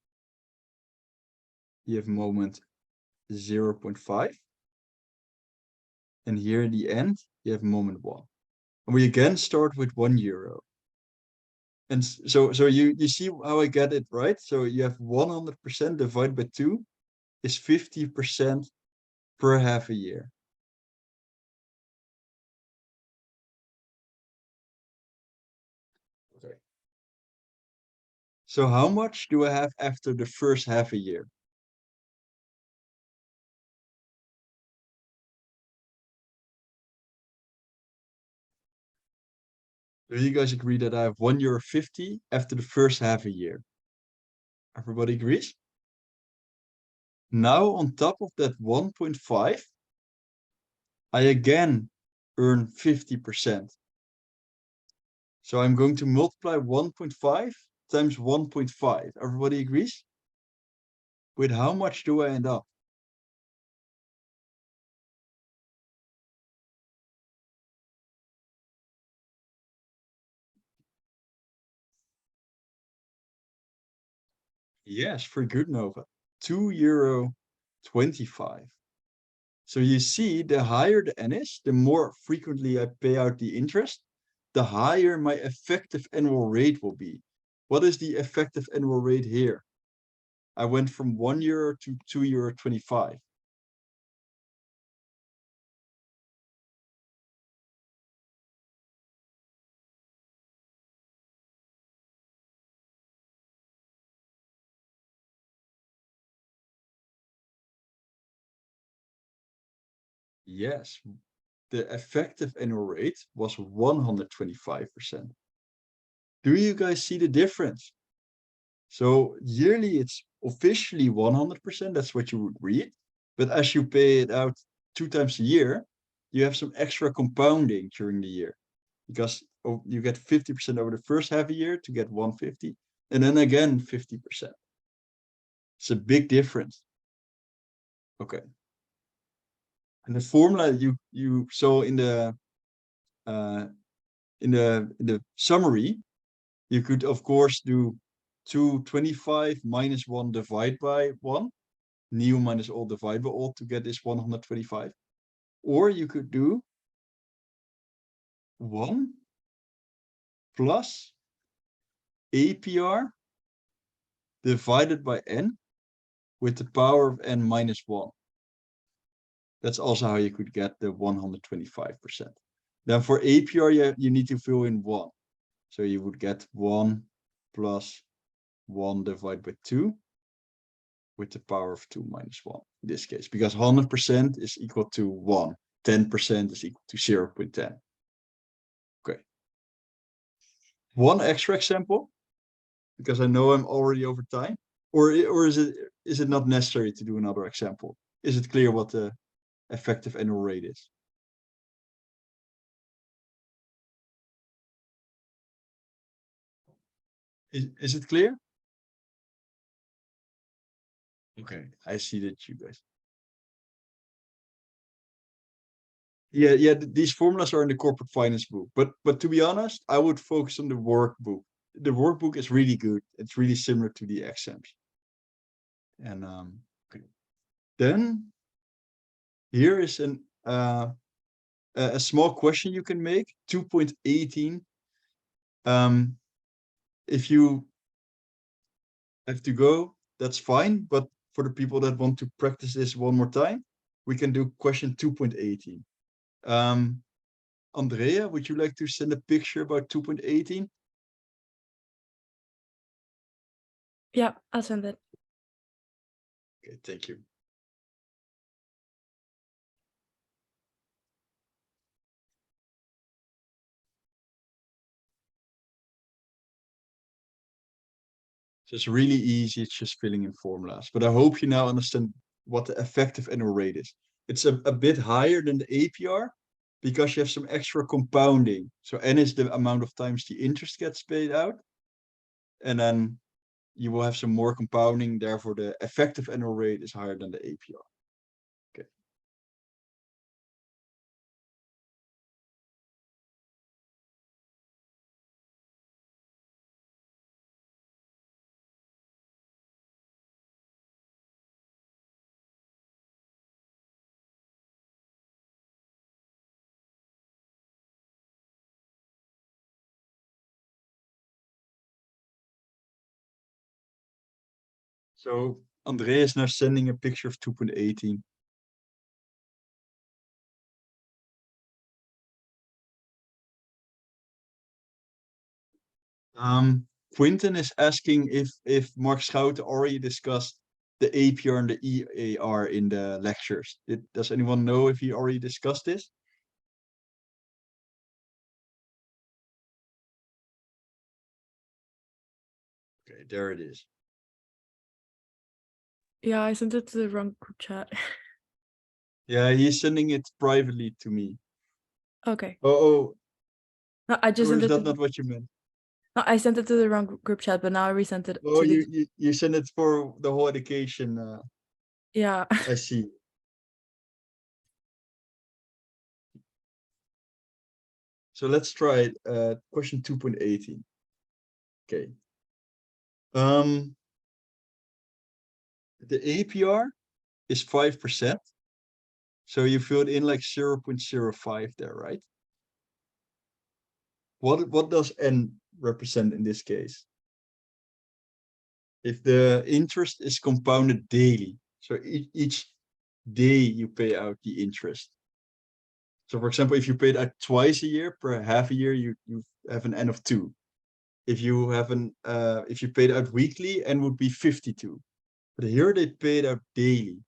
you have moment 0.5. And here at the end, you have moment 1. And we again start with €1. And so you see how I get it, right? So you have 100% divided by 2 is 50% per half a year. Okay. So how much do I have after the first half a year? Do you guys agree that I have €1.50 after the first half a year? Everybody agrees? Now on top of that 1.5, I again earn 50%. So I'm going to multiply 1.5 times 1.5. Everybody agrees? With how much do I end up? Yes, for good, Nova. €2.25. So you see, the higher the n is, the more frequently I pay out the interest, the higher my effective annual rate will be. What is the effective annual rate here? I went from €1 to €2.25. Yes, the effective annual rate was 125%. Do you guys see the difference? So yearly, it's officially 100%. That's what you would read. But as you pay it out 2 times a year, you have some extra compounding during the year because you get 50% over the first half a year to get 150, and then again 50%. It's a big difference. Okay. And the formula you saw in the summary, you could of course do 225 minus 1 divided by 1, new minus all divided by all to get this 125. Or you could do 1 plus APR divided by n with the power of n minus 1. That's also how you could get the 125%. Then for APR, you need to fill in 1. So you would get 1 plus 1 divided by 2 with the power of 2 minus 1 in this case, because 100% is equal to 1, 10% is equal to 0.10. Okay. One extra example, because I know I'm already over time, or is it not necessary to do another example? Is it clear what the effective annual rate is? Is it clear? Okay, I see that you guys. Yeah, these formulas are in the corporate finance book, but to be honest, I would focus on the workbook. The workbook is really good. It's really similar to the exams. And okay. Then here is a small question you can make, 2.18. If you have to go, that's fine. But for the people that want to practice this one more time, we can do question 2.18. Andrea, would you like to send a picture about 2.18? Yeah, I'll send it. Okay, thank you. So it's really easy. It's just filling in formulas. But I hope you now understand what the effective annual rate is. It's a bit higher than the APR because you have some extra compounding. So n is the amount of times the interest gets paid out. And then you will have some more compounding. Therefore, the effective annual rate is higher than the APR. Okay. So Andre is now sending a picture of 2.18. Quinten is asking if Mark Schouten already discussed the APR and the EAR in the lectures. Does anyone know if he already discussed this? Okay, there it is. Yeah, I sent it to the wrong group chat. Yeah, he's sending it privately to me. Okay. Oh, No, I just or sent is it that to, not what you meant? no, I sent it to the wrong group chat, but now I resent it Oh, to the, you send it for the whole education. yeah. I see. So let's try it. Question 2.18. Okay. The APR is 5%. So you filled in like 0.05 there, right? What does N represent in this case? If the interest is compounded daily, so each day you pay out the interest. So for example, if you pay it out twice a year per half a year, you have an N of 2. If you have if you paid out weekly, N would be 52. But here they paid out daily.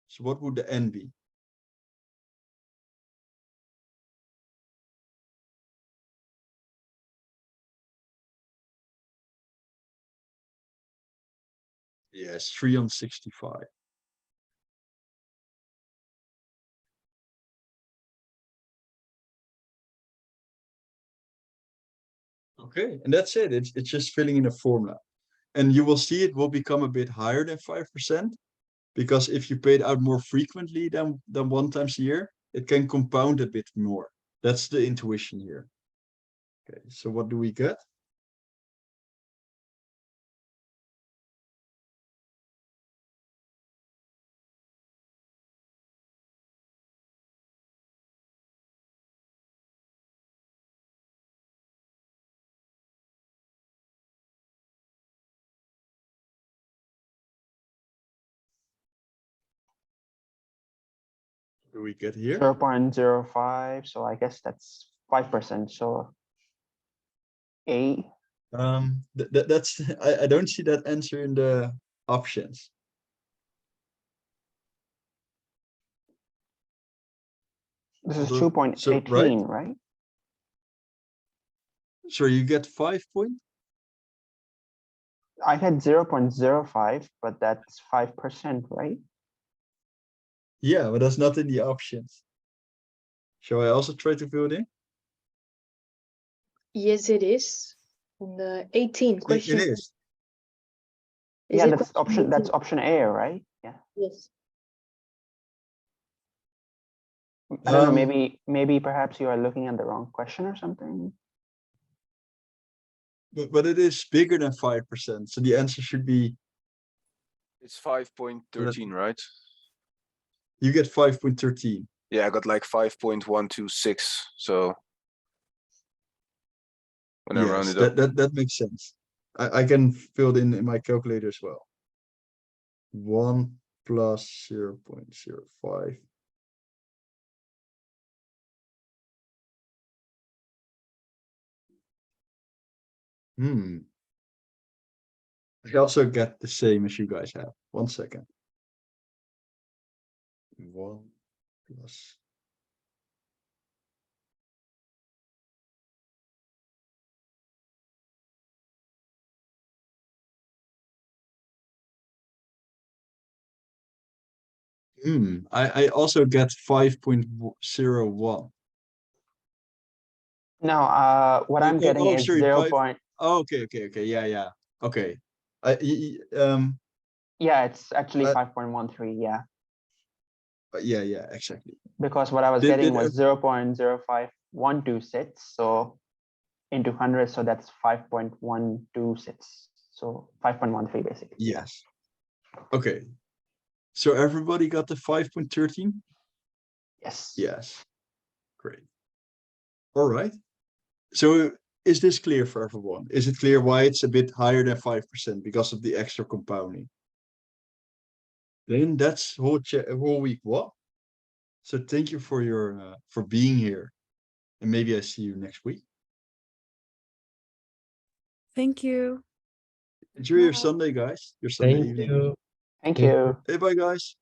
So what would the N be? Yes, 3 on 65. Okay, and that's it. It's just filling in a formula. And you will see it will become a bit higher than 5%, because if you pay it out more frequently than 1 times a year, it can compound a bit more. That's the intuition here. Okay, so what do we get? What do we get here? 0.05, so I guess that's 5%. So A. That's I don't see that answer in the options. This is So 2.18, right, right? so you get 5 point. I had 0.05, but that's 5%, right? Yeah, but that's not in the options. Shall I also try to fill it in? Yes, it is. On the 18 question. It is. Yeah, it that's question that's 18? option A, right? Yeah. Yes. I don't know, Um, maybe perhaps you are looking at the wrong question or something. but it is bigger than 5%. So the answer should be, It's 5.13, right? you get 5.13. Yeah, I got like 5.126, so. When I round Yes, it up. that makes sense. I can fill it in my calculator as well. 1 plus 0.05. I also get the same as you guys have. 1 second. 1 plus. I also get 5.01. No, what I'm getting is sorry, 0. 5. Oh, okay. Yeah. Okay. Yeah, it's actually Uh, 5.13. Yeah, yeah, exactly. because what I was getting was 0.05126. So into 100, so that's 5.126. So 5.13 basically. Yes. Okay. So everybody got the 5.13? Yes. Yes. Great. All right. So is this clear for everyone? Is it clear why it's a bit higher than 5% because of the extra compounding? Then that's whole week one. So thank you for your for being here, and maybe I see you next week. Thank you. Enjoy your Bye. Sunday, guys. Your Sunday Thank evening. you. Thank Thank you. Hey, bye, guys.